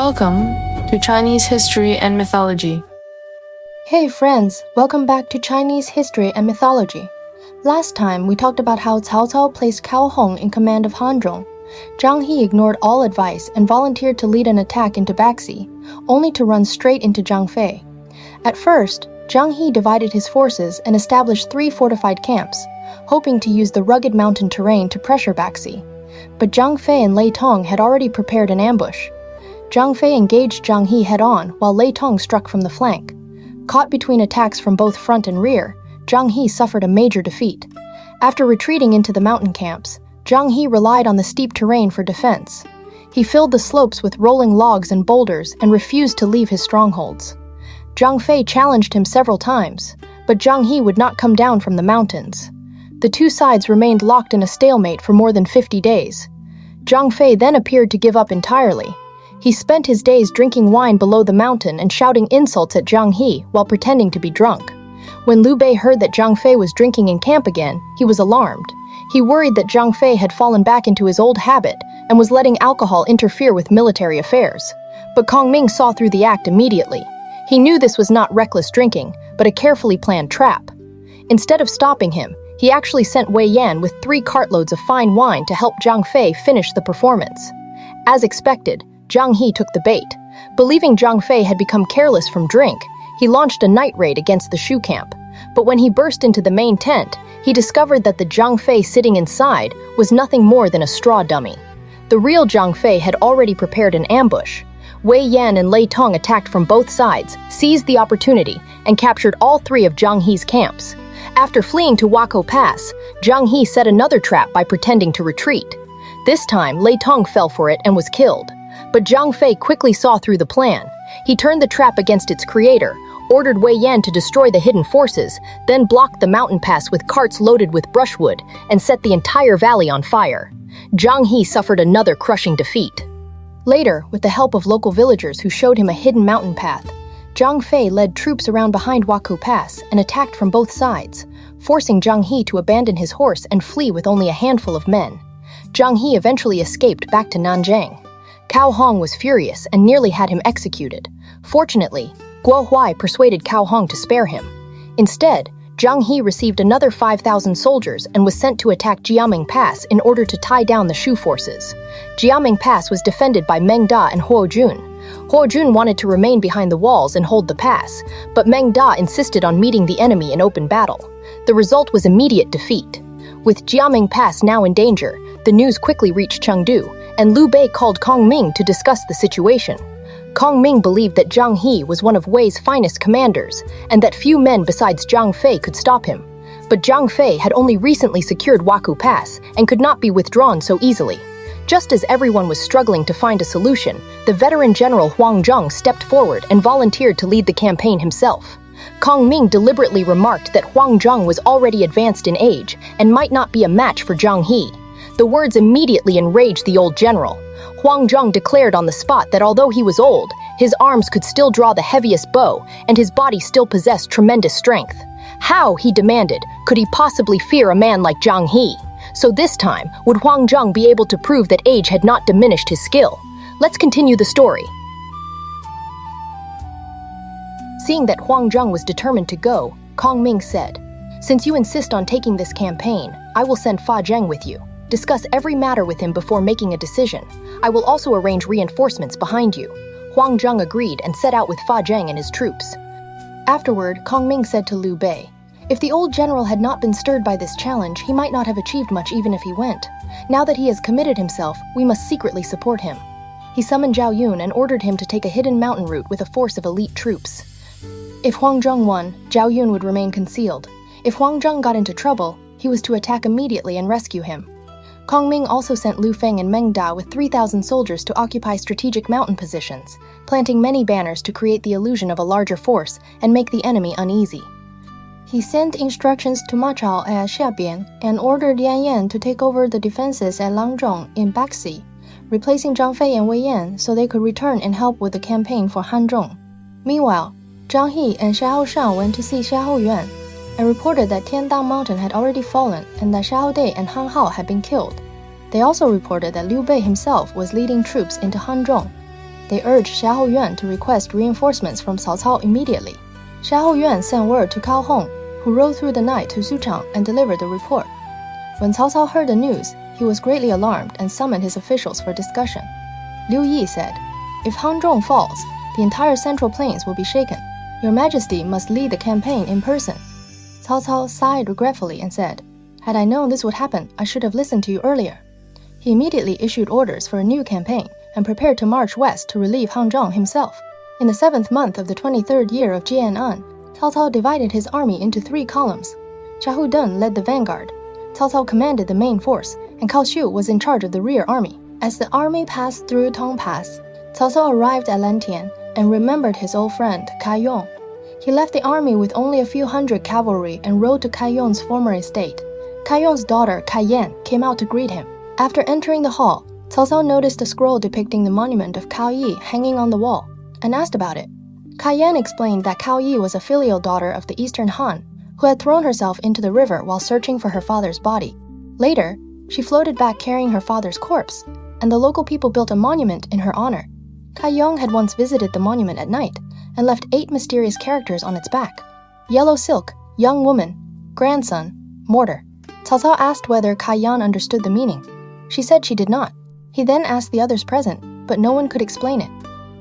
Welcome to Chinese History and Mythology. Hey friends, welcome back to Chinese History and Mythology. Last time we talked about how Cao Cao placed Cao Hong in command of Huang Zhong. Zhang He ignored all advice and volunteered to lead an attack into Baxi, only to run straight into Zhang Fei. At first, Zhang He divided his forces and established 3 fortified camps, hoping to use the rugged mountain terrain to pressure Baxi. But Zhang Fei and Lei Tong had already prepared an ambush. Zhang Fei engaged Zhang He head-on, while Lei Tong struck from the flank. Caught between attacks from both front and rear, Zhang He suffered a major defeat. After retreating into the mountain camps, Zhang He relied on the steep terrain for defense. He filled the slopes with rolling logs and boulders and refused to leave his strongholds. Zhang Fei challenged him several times, but Zhang He would not come down from the mountains. The two sides remained locked in a stalemate for more than 50 days. Zhang Fei then appeared to give up entirely. He spent his days drinking wine below the mountain and shouting insults at Zhang He while pretending to be drunk. When Liu Bei heard that Zhang Fei was drinking in camp again, he was alarmed. He worried that Zhang Fei had fallen back into his old habit and was letting alcohol interfere with military affairs. But Kongming saw through the act immediately. He knew this was not reckless drinking, but a carefully planned trap. Instead of stopping him, he actually sent Wei Yan with 3 cartloads of fine wine to help Zhang Fei finish the performance. As expected, Zhang He took the bait. Believing Zhang Fei had become careless from drink, he launched a night raid against the Shu camp. But when he burst into the main tent, he discovered that the Zhang Fei sitting inside was nothing more than a straw dummy. The real Zhang Fei had already prepared an ambush. Wei Yan and Lei Tong attacked from both sides, seized the opportunity, and captured all 3 of Zhang He's camps. After fleeing to Huakou Pass, Zhang He set another trap by pretending to retreat. This time, Lei Tong fell for it and was killed. But Zhang Fei quickly saw through the plan. He turned the trap against its creator, ordered Wei Yan to destroy the hidden forces, then blocked the mountain pass with carts loaded with brushwood, and set the entire valley on fire. Zhang He suffered another crushing defeat. Later, with the help of local villagers who showed him a hidden mountain path, Zhang Fei led troops around behind Huakou Pass and attacked from both sides, forcing Zhang He to abandon his horse and flee with only a handful of men. Zhang He eventually escaped back to Nanjing. Cao Hong was furious and nearly had him executed. Fortunately, Guo Huai persuaded Cao Hong to spare him. Instead, Zhang He received another 5,000 soldiers and was sent to attack Jiaming Pass in order to tie down the Shu forces. Jiaming Pass was defended by Meng Da and Huo Jun. Huo Jun wanted to remain behind the walls and hold the pass, but Meng Da insisted on meeting the enemy in open battle. The result was immediate defeat. With Jiaming Pass now in danger, the news quickly reached Chengdu, and Liu Bei called Kongming to discuss the situation. Kongming believed that Zhang He was one of Wei's finest commanders, and that few men besides Zhang Fei could stop him. But Zhang Fei had only recently secured Huakou Pass and could not be withdrawn so easily. Just as everyone was struggling to find a solution, the veteran general Huang Zhong stepped forward and volunteered to lead the campaign himself. Kongming deliberately remarked that Huang Zhong was already advanced in age and might not be a match for Zhang He. The words immediately enraged the old general. Huang Zhong declared on the spot that although he was old, his arms could still draw the heaviest bow, and his body still possessed tremendous strength. How, he demanded, could he possibly fear a man like Zhang He? So this time, would Huang Zhong be able to prove that age had not diminished his skill? Let's continue the story. Seeing that Huang Zhong was determined to go, Kongming said, "Since you insist on taking this campaign, I will send Fa Zheng with you. Discuss every matter with him before making a decision. I will also arrange reinforcements behind you." Huang Zhong agreed and set out with Fa Zheng and his troops. Afterward, Kongming said to Liu Bei, "If the old general had not been stirred by this challenge, he might not have achieved much even if he went. Now that he has committed himself, we must secretly support him." He summoned Zhao Yun and ordered him to take a hidden mountain route with a force of elite troops. If Huang Zhong won, Zhao Yun would remain concealed. If Huang Zhong got into trouble, he was to attack immediately and rescue him. Kongming also sent Lu Feng and Meng Da with 3,000 soldiers to occupy strategic mountain positions, planting many banners to create the illusion of a larger force and make the enemy uneasy. He sent instructions to Ma Chao at Xiabian and ordered Yan Yan to take over the defenses at Langzhong in Baxi, replacing Zhang Fei and Wei Yan so they could return and help with the campaign for Hanzhong. Meanwhile, Zhang He and Xiahou Shang went to see Xiahou Yuan and reported that Tiandang Mountain had already fallen and that Xiahou Dai and Han Hao had been killed. They also reported that Liu Bei himself was leading troops into Hanzhong. They urged Xiahou Yuan to request reinforcements from Cao Cao immediately. Xiahou Yuan sent word to Cao Hong, who rode through the night to Suchang and delivered the report. When Cao Cao heard the news, he was greatly alarmed and summoned his officials for discussion. Liu Yi said, "If Huang Zhong falls, the entire Central Plains will be shaken. Your Majesty must lead the campaign in person." Cao Cao sighed regretfully and said, "Had I known this would happen, I should have listened to you earlier." He immediately issued orders for a new campaign and prepared to march west to relieve Huang Zhong himself. In the 7th month of the 23rd year of Jian'an, Cao Cao divided his army into 3 columns. Xiahou Dun led the vanguard. Cao Cao commanded the main force, and Cao Xiu was in charge of the rear army. As the army passed through Tong Pass, Cao Cao arrived at Lantian and remembered his old friend, Kai Yong. He left the army with only a few hundred cavalry and rode to Kai Yong's former estate. Kai Yong's daughter, Kai Yan, came out to greet him. After entering the hall, Cao Cao noticed a scroll depicting the monument of Cao Yi hanging on the wall, and asked about it. Kai Yan explained that Cao Yi was a filial daughter of the Eastern Han, who had thrown herself into the river while searching for her father's body. Later, she floated back carrying her father's corpse, and the local people built a monument in her honor. Kai Yong had once visited the monument at night and left 8 mysterious characters on its back: yellow silk, young woman, grandson, mortar. Cao Cao asked whether Kai Yan understood the meaning. She said she did not. He then asked the others present, but no one could explain it.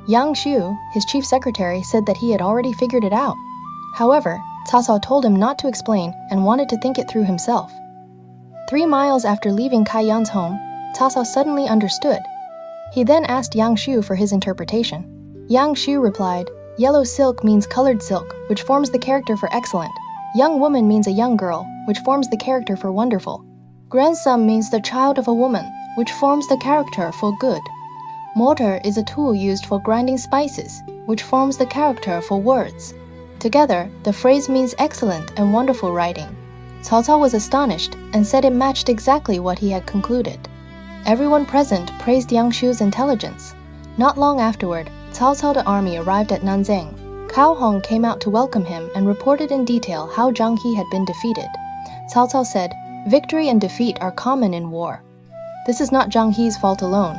Yang Xiu, his chief secretary, said that he had already figured it out. However, Cao Cao told him not to explain and wanted to think it through himself. 3 miles after leaving Kai Yan's home, Cao Cao suddenly understood. He then asked Yang Xiu for his interpretation. Yang Xiu replied, "Yellow silk means colored silk, which forms the character for excellent. Young woman means a young girl, which forms the character for wonderful. Grandson means the child of a woman, which forms the character for good. Mortar is a tool used for grinding spices, which forms the character for words." Together, the phrase means excellent and wonderful writing. Cao Cao was astonished and said it matched exactly what he had concluded. Everyone present praised Yang Xiu's intelligence. Not long afterward, Cao Cao's army arrived at Nanzang. Cao Hong came out to welcome him and reported in detail how Zhang He had been defeated. Cao Cao said, "Victory and defeat are common in war. This is not Zhang He's fault alone."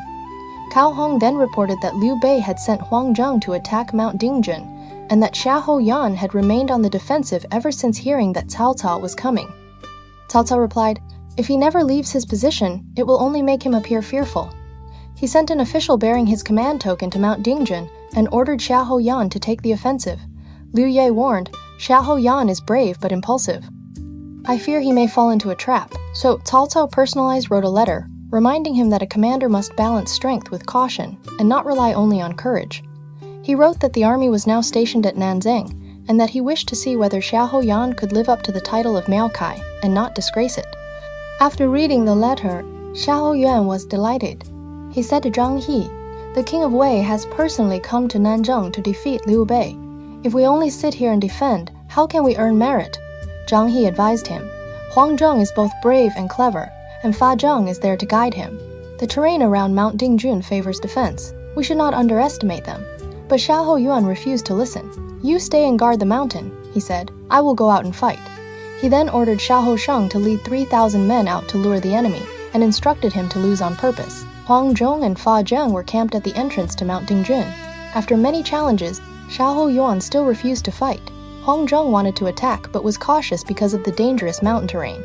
Cao Hong then reported that Liu Bei had sent Huang Zhong to attack Mount Dingjun, and that Xiahou Yuan had remained on the defensive ever since hearing that Cao Cao was coming. Cao Cao replied, "If he never leaves his position, it will only make him appear fearful." He sent an official bearing his command token to Mount Dingjun and ordered Xiahou Yuan to take the offensive. Liu Ye warned, "Xiahou Yuan is brave but impulsive. I fear he may fall into a trap." So Cao Cao personalized wrote a letter, reminding him that a commander must balance strength with caution and not rely only on courage. He wrote that the army was now stationed at Nanzang, and that he wished to see whether Xiahou Yuan could live up to the title of Miaokai and not disgrace it. After reading the letter, Xiahou Yuan was delighted. He said to Zhang He, "The king of Wei has personally come to Nanzheng to defeat Liu Bei. If we only sit here and defend, how can we earn merit?" Zhang He advised him, "Huang Zhong is both brave and clever, and Fa Zheng is there to guide him. The terrain around Mount Dingjun favors defense. We should not underestimate them." But Xiahou Yuan refused to listen. "You stay and guard the mountain," he said. "I will go out and fight." He then ordered Xiahou Sheng to lead 3,000 men out to lure the enemy, and instructed him to lose on purpose. Huang Zhong and Fa Zheng were camped at the entrance to Mount Dingjun. After many challenges, Xiahou Yuan still refused to fight. Huang Zhong wanted to attack, but was cautious because of the dangerous mountain terrain.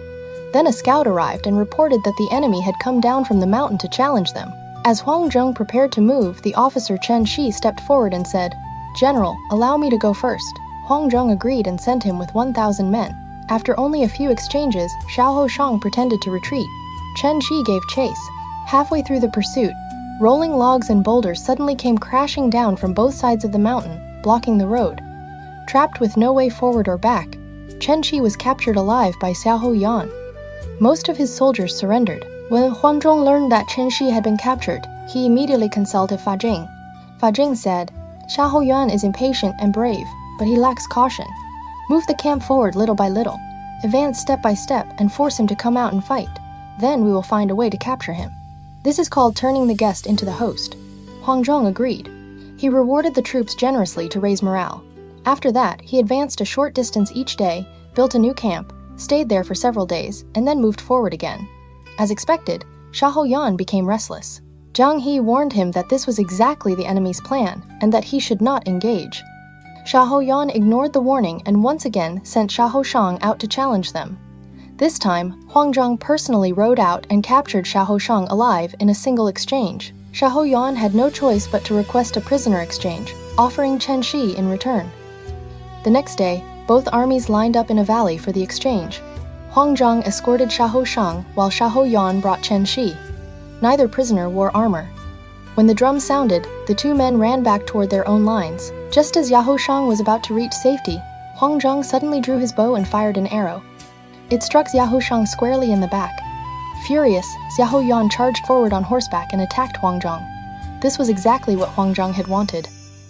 Then a scout arrived and reported that the enemy had come down from the mountain to challenge them. As Huang Zhong prepared to move, the officer Chen Shi stepped forward and said, "General, allow me to go first." Huang Zhong agreed and sent him with 1,000 men. After only a few exchanges, Xiahou Shang pretended to retreat. Chen Shi gave chase. Halfway through the pursuit, rolling logs and boulders suddenly came crashing down from both sides of the mountain, blocking the road. Trapped with no way forward or back, Chen Shi was captured alive by Xiahou Yuan. Most of his soldiers surrendered. When Huang Zhong learned that Chen Shi had been captured, he immediately consulted Fa Zheng. Fa Zheng said, "Xiahou Yuan is impatient and brave, but he lacks caution. Move the camp forward little by little. Advance step by step and force him to come out and fight. Then we will find a way to capture him." This is called turning the guest into the host. Huang Zhong agreed. He rewarded the troops generously to raise morale. After that, he advanced a short distance each day, built a new camp, stayed there for several days, and then moved forward again. As expected, Xiahou Yuan became restless. Zhang He warned him that this was exactly the enemy's plan and that he should not engage. Xiahou Yuan ignored the warning and once again sent Xiahou Shang out to challenge them. This time, Huang Zhong personally rode out and captured Xiahou Shang alive in a single exchange. Xiahou Yuan had no choice but to request a prisoner exchange, offering Chen Shi in return. The next day, both armies lined up in a valley for the exchange. Huang Zhong escorted Xiahou Shang while Xiahou Yuan brought Chen Shi. Neither prisoner wore armor. When the drum sounded, the two men ran back toward their own lines. Just as Xiahou Shang was about to reach safety, Huang Zhong suddenly drew his bow and fired an arrow. It struck Xiahou Shang squarely in the back. Furious, Xiahou Yuan charged forward on horseback and attacked Huang Zhong. This was exactly what Huang Zhong had wanted.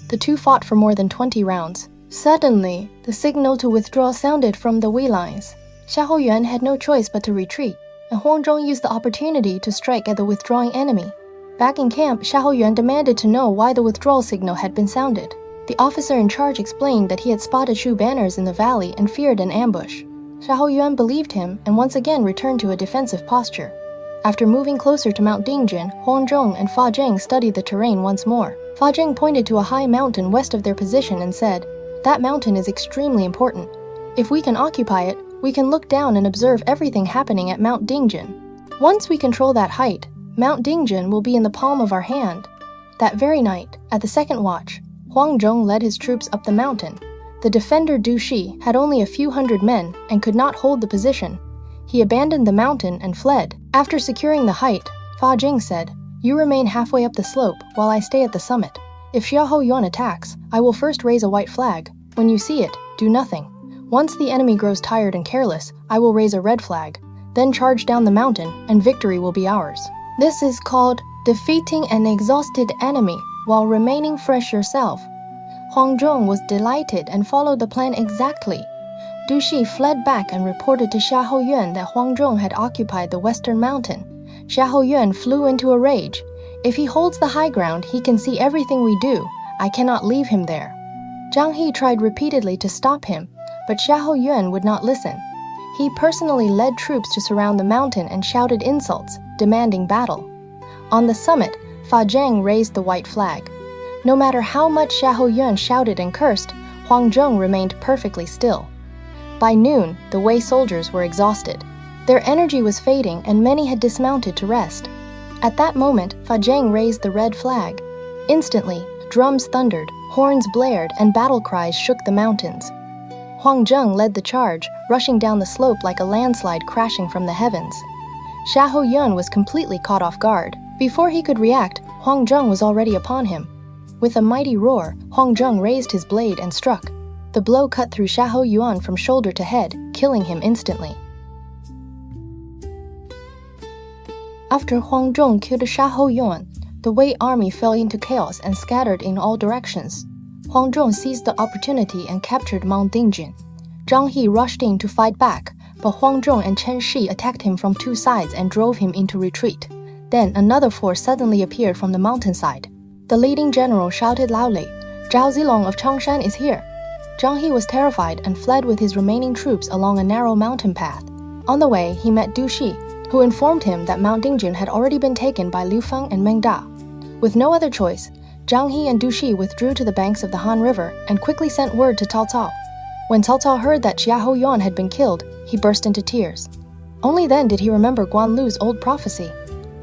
The two fought for more than 20 rounds. Suddenly, the signal to withdraw sounded from the Wei lines. Xiahou Yuan had no choice but to retreat, and Huang Zhong used the opportunity to strike at the withdrawing enemy. Back in camp, Xiahou Yuan demanded to know why the withdrawal signal had been sounded. The officer in charge explained that he had spotted Shu banners in the valley and feared an ambush. Xiahou Yuan believed him and once again returned to a defensive posture. After moving closer to Mount Dingjin, Huang Zhong and Fa Zheng studied the terrain once more. Fa Zheng pointed to a high mountain west of their position and said, "That mountain is extremely important. If we can occupy it, we can look down and observe everything happening at Mount Dingjin. Once we control that height, Mount Dingjin will be in the palm of our hand." That very night, at the second watch, Huang Zhong led his troops up the mountain. The defender Du Shi had only a few hundred men and could not hold the position. He abandoned the mountain and fled. After securing the height, Fa Zheng said, "You remain halfway up the slope while I stay at the summit. If Xiahou Yuan attacks, I will first raise a white flag. When you see it, do nothing. Once the enemy grows tired and careless, I will raise a red flag. Then charge down the mountain, and victory will be ours." This is called defeating an exhausted enemy while remaining fresh yourself. Huang Zhong was delighted and followed the plan exactly. Du Shi fled back and reported to Xiahou Yuan that Huang Zhong had occupied the western mountain. Xiahou Yuan flew into a rage. "If he holds the high ground, he can see everything we do. I cannot leave him there." Zhang He tried repeatedly to stop him, but Xiahou Yuan would not listen. He personally led troops to surround the mountain and shouted insults, demanding battle. On the summit, Fa Zheng raised the white flag. No matter how much Xiahou Yuan shouted and cursed, Huang Zhong remained perfectly still. By noon, the Wei soldiers were exhausted. Their energy was fading and many had dismounted to rest. At that moment, Fa Zheng raised the red flag. Instantly, drums thundered, horns blared, and battle cries shook the mountains. Huang Zhong led the charge, rushing down the slope like a landslide crashing from the heavens. Xiahou Yuan was completely caught off guard. Before he could react, Huang Zhong was already upon him. With a mighty roar, Huang Zhong raised his blade and struck. The blow cut through Xiahou Yuan from shoulder to head, killing him instantly. After Huang Zhong killed Xiahou Yuan, the Wei army fell into chaos and scattered in all directions. Huang Zhong seized the opportunity and captured Mount Dingjin. Zhang He rushed in to fight back, but Huang Zhong and Chen Shi attacked him from two sides and drove him into retreat. Then another force suddenly appeared from the mountainside. The leading general shouted loudly, "Zhao Zilong of Changshan is here." Zhang He was terrified and fled with his remaining troops along a narrow mountain path. On the way, he met Du Shi, who informed him that Mount Dingjin had already been taken by Liu Feng and Meng Da. With no other choice, Zhang He and Du Shi withdrew to the banks of the Han River and quickly sent word to Cao Cao. When Cao Cao heard that Xiahou Yuan had been killed, he burst into tears. Only then did he remember Guan Lu's old prophecy.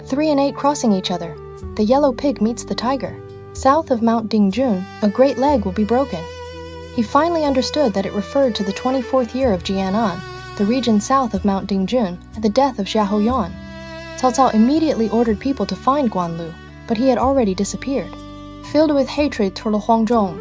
3 and 8 crossing each other. The yellow pig meets the tiger. South of Mount Dingjun, a great leg will be broken. He finally understood that it referred to the 24th year of Jianan, the region south of Mount Dingjun, and the death of Xiahou Yuan. Cao Cao immediately ordered people to find Guan Lu, but he had already disappeared. Filled with hatred toward Huang Zhong,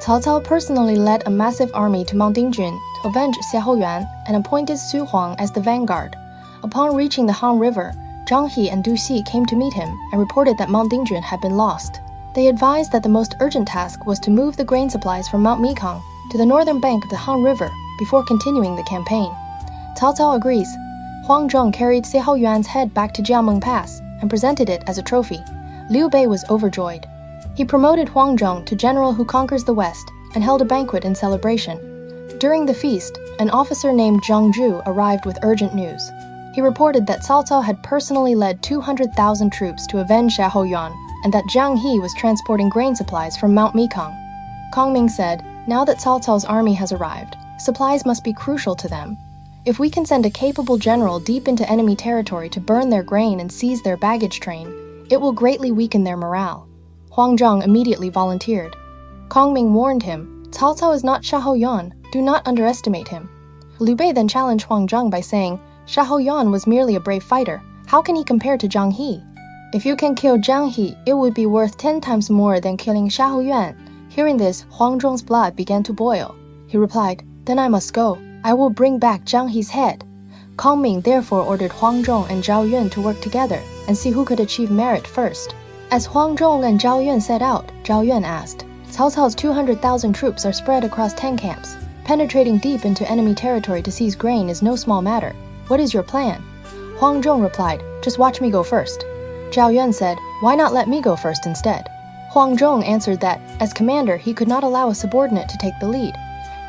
Cao Cao personally led a massive army to Mount Dingjun to avenge Xiahou Yuan and appointed Xu Huang as the vanguard. Upon reaching the Han River, Zhang He and Du Xi came to meet him and reported that Mount Dingjun had been lost. They advised that the most urgent task was to move the grain supplies from Mount Mekong to the northern bank of the Han River before continuing the campaign. Cao Cao agrees. Huang Zhong carried Xiahou Yuan's head back to Jiameng Pass and presented it as a trophy. Liu Bei was overjoyed. He promoted Huang Zhong to general who conquers the west and held a banquet in celebration. During the feast, an officer named Zhang Zhu arrived with urgent news. He He reported that Cao Cao had personally led 200,000 troops to avenge Zhao Yun, and that Zhang He was transporting grain supplies from Mount Mekong. Kongming said, "Now that Cao Cao's army has arrived, supplies must be crucial to them. If we can send a capable general deep into enemy territory to burn their grain and seize their baggage train, it will greatly weaken their morale." Huang Zhong immediately volunteered. Kongming warned him, "Cao Cao is not Zhao Yun, do not underestimate him." Liu Bei then challenged Huang Zhong by saying, "Zhao Yun was merely a brave fighter. How can he compare to Zhang He? If you can kill Zhang He, it would be worth 10 times more than killing Zhao Yun." Hearing this, Huang Zhong's blood began to boil. He replied, "Then I must go. I will bring back Zhang He's head." Kongming therefore ordered Huang Zhong and Zhao Yun to work together and see who could achieve merit first. As Huang Zhong and Zhao Yun set out, Zhao Yun asked, "Cao Cao's 200,000 troops are spread across 10 camps. Penetrating deep into enemy territory to seize grain is no small matter. What is your plan?" Huang Zhong replied, "Just watch me go first." Zhao Yun said, "Why not let me go first instead?" Huang Zhong answered that, as commander, he could not allow a subordinate to take the lead.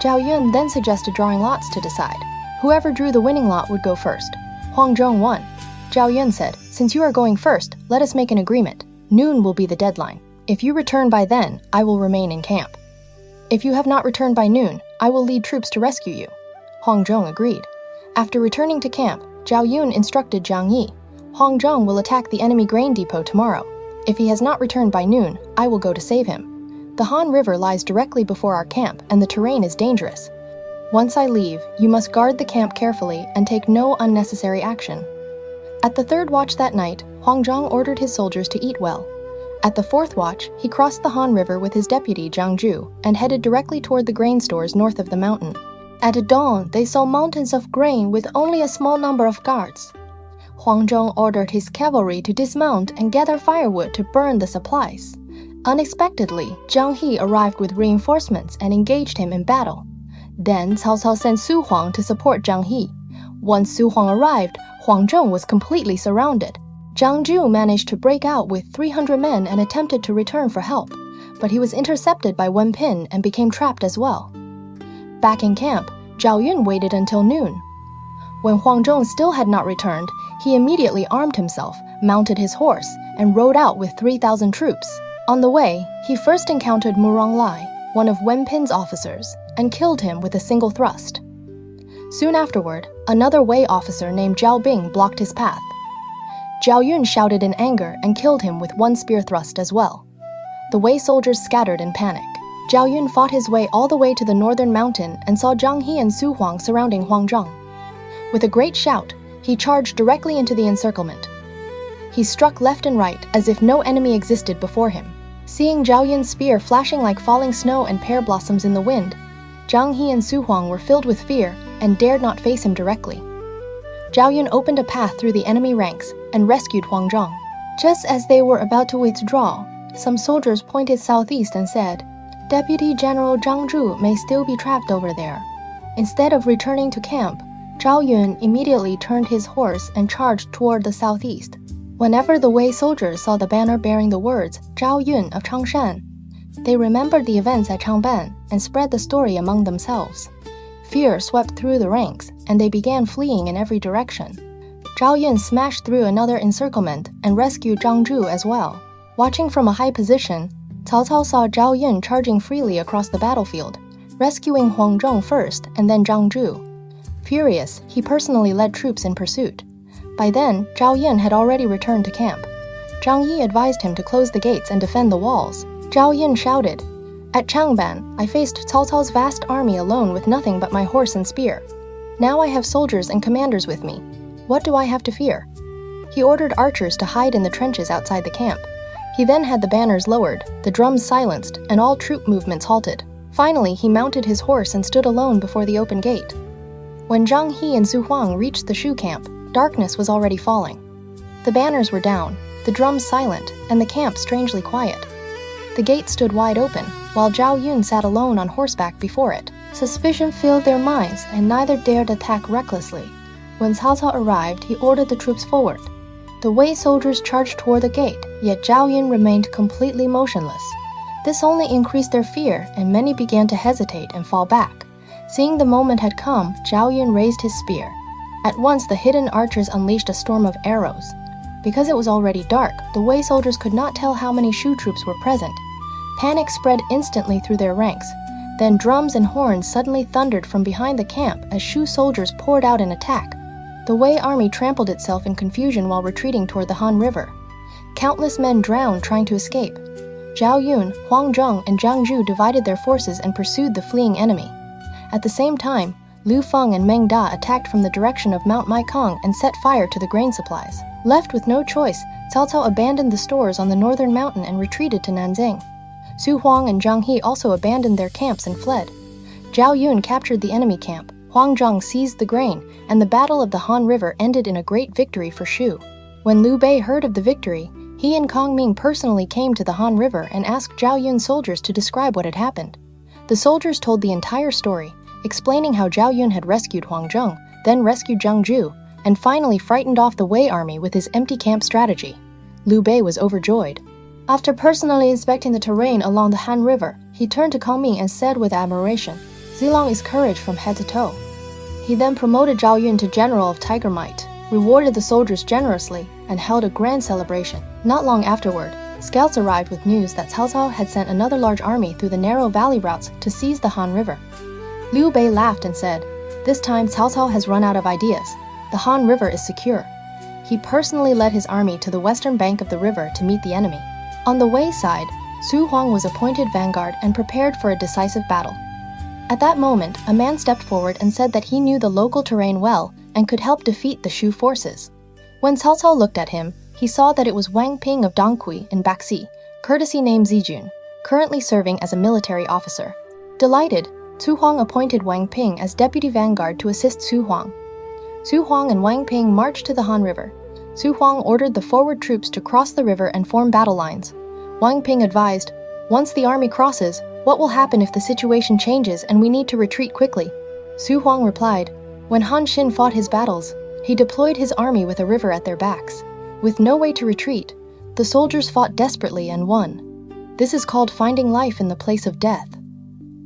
Zhao Yun then suggested drawing lots to decide. Whoever drew the winning lot would go first. Huang Zhong won. Zhao Yun said, "Since you are going first, let us make an agreement. Noon will be the deadline. If you return by then, I will remain in camp. If you have not returned by noon, I will lead troops to rescue you." Huang Zhong agreed. After returning to camp, Zhao Yun instructed Zhang Yi, "Huang Zhong will attack the enemy grain depot tomorrow. If he has not returned by noon, I will go to save him. The Han River lies directly before our camp, and the terrain is dangerous. Once I leave, you must guard the camp carefully and take no unnecessary action." At the third watch that night, Huang Zhong ordered his soldiers to eat well. At the fourth watch, he crossed the Han River with his deputy Zhang Zhu and headed directly toward the grain stores north of the mountain. At dawn, they saw mountains of grain with only a small number of guards. Huang Zhong ordered his cavalry to dismount and gather firewood to burn the supplies. Unexpectedly, Zhang He arrived with reinforcements and engaged him in battle. Then Cao Cao sent Su Huang to support Zhang He. Once Su Huang arrived, Huang Zhong was completely surrounded. Zhang Zhu managed to break out with 300 men and attempted to return for help, but he was intercepted by Wen Pin and became trapped as well. Back in camp, Zhao Yun waited until noon. When Huang Zhong still had not returned, he immediately armed himself, mounted his horse, and rode out with 3,000 troops. On the way, he first encountered Murong Lai, one of Wen Pin's officers, and killed him with a single thrust. Soon afterward, another Wei officer named Zhao Bing blocked his path. Zhao Yun shouted in anger and killed him with one spear thrust as well. The Wei soldiers scattered in panic. Zhao Yun fought his way all the way to the northern mountain and saw Zhang He and Su Huang surrounding Huang Zhong. With a great shout, he charged directly into the encirclement. He struck left and right as if no enemy existed before him. Seeing Zhao Yun's spear flashing like falling snow and pear blossoms in the wind, Zhang He and Su Huang were filled with fear and dared not face him directly. Zhao Yun opened a path through the enemy ranks and rescued Huang Zhong. Just as they were about to withdraw, some soldiers pointed southeast and said, "Deputy General Zhang Zhu may still be trapped over there." Instead of returning to camp, Zhao Yun immediately turned his horse and charged toward the southeast. Whenever the Wei soldiers saw the banner bearing the words Zhao Yun of Changshan, they remembered the events at Changban and spread the story among themselves. Fear swept through the ranks, and they began fleeing in every direction. Zhao Yun smashed through another encirclement and rescued Zhang Zhu as well. Watching from a high position, Cao Cao saw Zhao Yun charging freely across the battlefield, rescuing Huang Zhong first and then Zhang Zhu. Furious, he personally led troops in pursuit. By then, Zhao Yun had already returned to camp. Zhang Yi advised him to close the gates and defend the walls. Zhao Yun shouted, "At Changban, I faced Cao Cao's vast army alone with nothing but my horse and spear. Now I have soldiers and commanders with me. What do I have to fear?" He ordered archers to hide in the trenches outside the camp. He then had the banners lowered, the drums silenced, and all troop movements halted. Finally, he mounted his horse and stood alone before the open gate. When Zhang He and Su Huang reached the Shu camp, darkness was already falling. The banners were down, the drums silent, and the camp strangely quiet. The gate stood wide open, while Zhao Yun sat alone on horseback before it. Suspicion filled their minds, and neither dared attack recklessly. When Cao Cao arrived, he ordered the troops forward. The Wei soldiers charged toward the gate, yet Zhao Yun remained completely motionless. This only increased their fear, and many began to hesitate and fall back. Seeing the moment had come, Zhao Yun raised his spear. At once, the hidden archers unleashed a storm of arrows. Because it was already dark, the Wei soldiers could not tell how many Shu troops were present. Panic spread instantly through their ranks. Then drums and horns suddenly thundered from behind the camp as Shu soldiers poured out in attack. The Wei army trampled itself in confusion while retreating toward the Han River. Countless men drowned trying to escape. Zhao Yun, Huang Zhong, and Zhang Zhu divided their forces and pursued the fleeing enemy. At the same time, Liu Feng and Meng Da attacked from the direction of Mount Maikong and set fire to the grain supplies. Left with no choice, Cao Cao abandoned the stores on the northern mountain and retreated to Nanjing. Su Huang and Zhang He also abandoned their camps and fled. Zhao Yun captured the enemy camp, Huang Zhong seized the grain, and the Battle of the Han River ended in a great victory for Shu. When Liu Bei heard of the victory, he and Kongming personally came to the Han River and asked Zhao Yun's soldiers to describe what had happened. The soldiers told the entire story, explaining how Zhao Yun had rescued Huang Zhong, then rescued Zhang Zhu, and finally frightened off the Wei army with his empty camp strategy. Liu Bei was overjoyed. After personally inspecting the terrain along the Han River, he turned to Kongming and said with admiration, "Zilong is courage from head to toe." He then promoted Zhao Yun to General of Tiger Might, rewarded the soldiers generously, and held a grand celebration. Not long afterward, scouts arrived with news that Cao Cao had sent another large army through the narrow valley routes to seize the Han River. Liu Bei laughed and said, "This time Cao Cao has run out of ideas. The Han River is secure." He personally led his army to the western bank of the river to meet the enemy. On the Wei side, Su Huang was appointed vanguard and prepared for a decisive battle. At that moment, a man stepped forward and said that he knew the local terrain well and could help defeat the Shu forces. When Cao Cao looked at him, he saw that it was Wang Ping of Dongqi in Baxi, courtesy name Zijun, currently serving as a military officer. Delighted, Su Huang appointed Wang Ping as deputy vanguard to assist Su Huang. Su Huang and Wang Ping marched to the Han River. Su Huang ordered the forward troops to cross the river and form battle lines. Wang Ping advised, "Once the army crosses, what will happen if the situation changes and we need to retreat quickly?" Su Huang replied, "When Han Xin fought his battles, he deployed his army with a river at their backs. With no way to retreat, the soldiers fought desperately and won. This is called finding life in the place of death."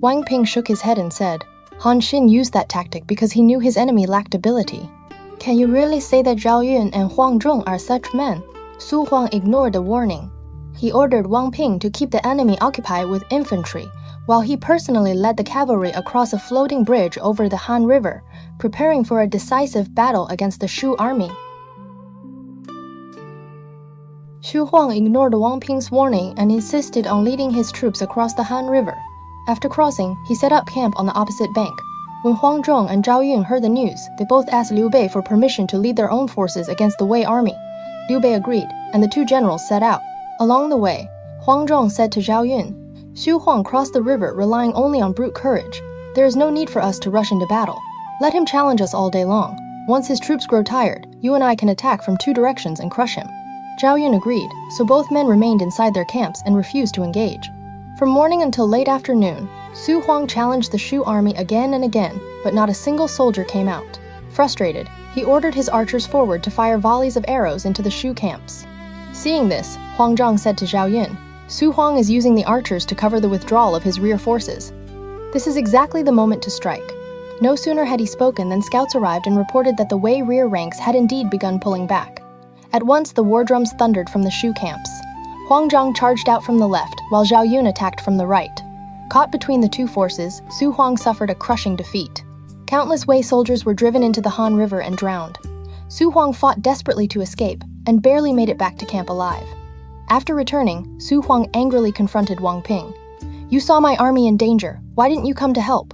Wang Ping shook his head and said, "Han Xin used that tactic because he knew his enemy lacked ability." "Can you really say that Zhao Yun and Huang Zhong are such men?" Su Huang ignored the warning. He ordered Wang Ping to keep the enemy occupied with infantry, while he personally led the cavalry across a floating bridge over the Han River, preparing for a decisive battle against the Shu army. Su Huang ignored Wang Ping's warning and insisted on leading his troops across the Han River. After crossing, he set up camp on the opposite bank. When Huang Zhong and Zhao Yun heard the news, they both asked Liu Bei for permission to lead their own forces against the Wei army. Liu Bei agreed, and the two generals set out. Along the way, Huang Zhong said to Zhao Yun, "Su Huang crossed the river relying only on brute courage. There is no need for us to rush into battle. Let him challenge us all day long. Once his troops grow tired, you and I can attack from two directions and crush him." Zhao Yun agreed, so both men remained inside their camps and refused to engage. From morning until late afternoon, Su Huang challenged the Shu army again and again, but not a single soldier came out. Frustrated, he ordered his archers forward to fire volleys of arrows into the Shu camps. Seeing this, Huang Zhong said to Zhao Yun, "Su Huang is using the archers to cover the withdrawal of his rear forces. This is exactly the moment to strike." No sooner had he spoken than scouts arrived and reported that the Wei rear ranks had indeed begun pulling back. At once the war drums thundered from the Shu camps. Huang Zhong charged out from the left, while Zhao Yun attacked from the right. Caught between the two forces, Su Huang suffered a crushing defeat. Countless Wei soldiers were driven into the Han River and drowned. Su Huang fought desperately to escape, and barely made it back to camp alive. After returning, Su Huang angrily confronted Wang Ping. "You saw my army in danger. Why didn't you come to help?"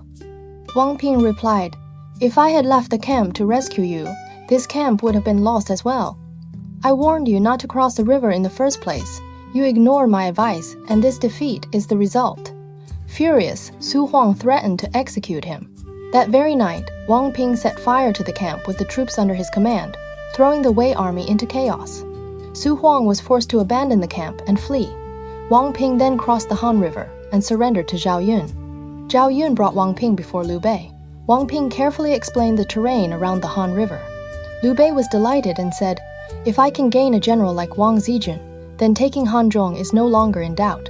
Wang Ping replied, "If I had left the camp to rescue you, this camp would have been lost as well. I warned you not to cross the river in the first place. You ignored my advice, and this defeat is the result." Furious, Su Huang threatened to execute him. That very night, Wang Ping set fire to the camp with the troops under his command, throwing the Wei army into chaos. Su Huang was forced to abandon the camp and flee. Wang Ping then crossed the Han River and surrendered to Zhao Yun. Zhao Yun brought Wang Ping before Liu Bei. Wang Ping carefully explained the terrain around the Han River. Liu Bei was delighted and said, "If I can gain a general like Wang Zijun, then taking Hanzhong is no longer in doubt."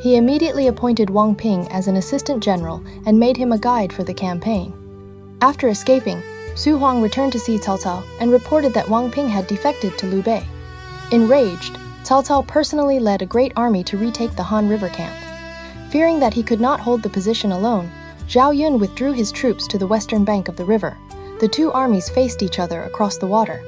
He immediately appointed Wang Ping as an assistant general and made him a guide for the campaign. After escaping, Su Huang returned to see Cao Cao and reported that Wang Ping had defected to Liu Bei. Enraged, Cao Cao personally led a great army to retake the Han River camp. Fearing that he could not hold the position alone, Zhao Yun withdrew his troops to the western bank of the river. The two armies faced each other across the water.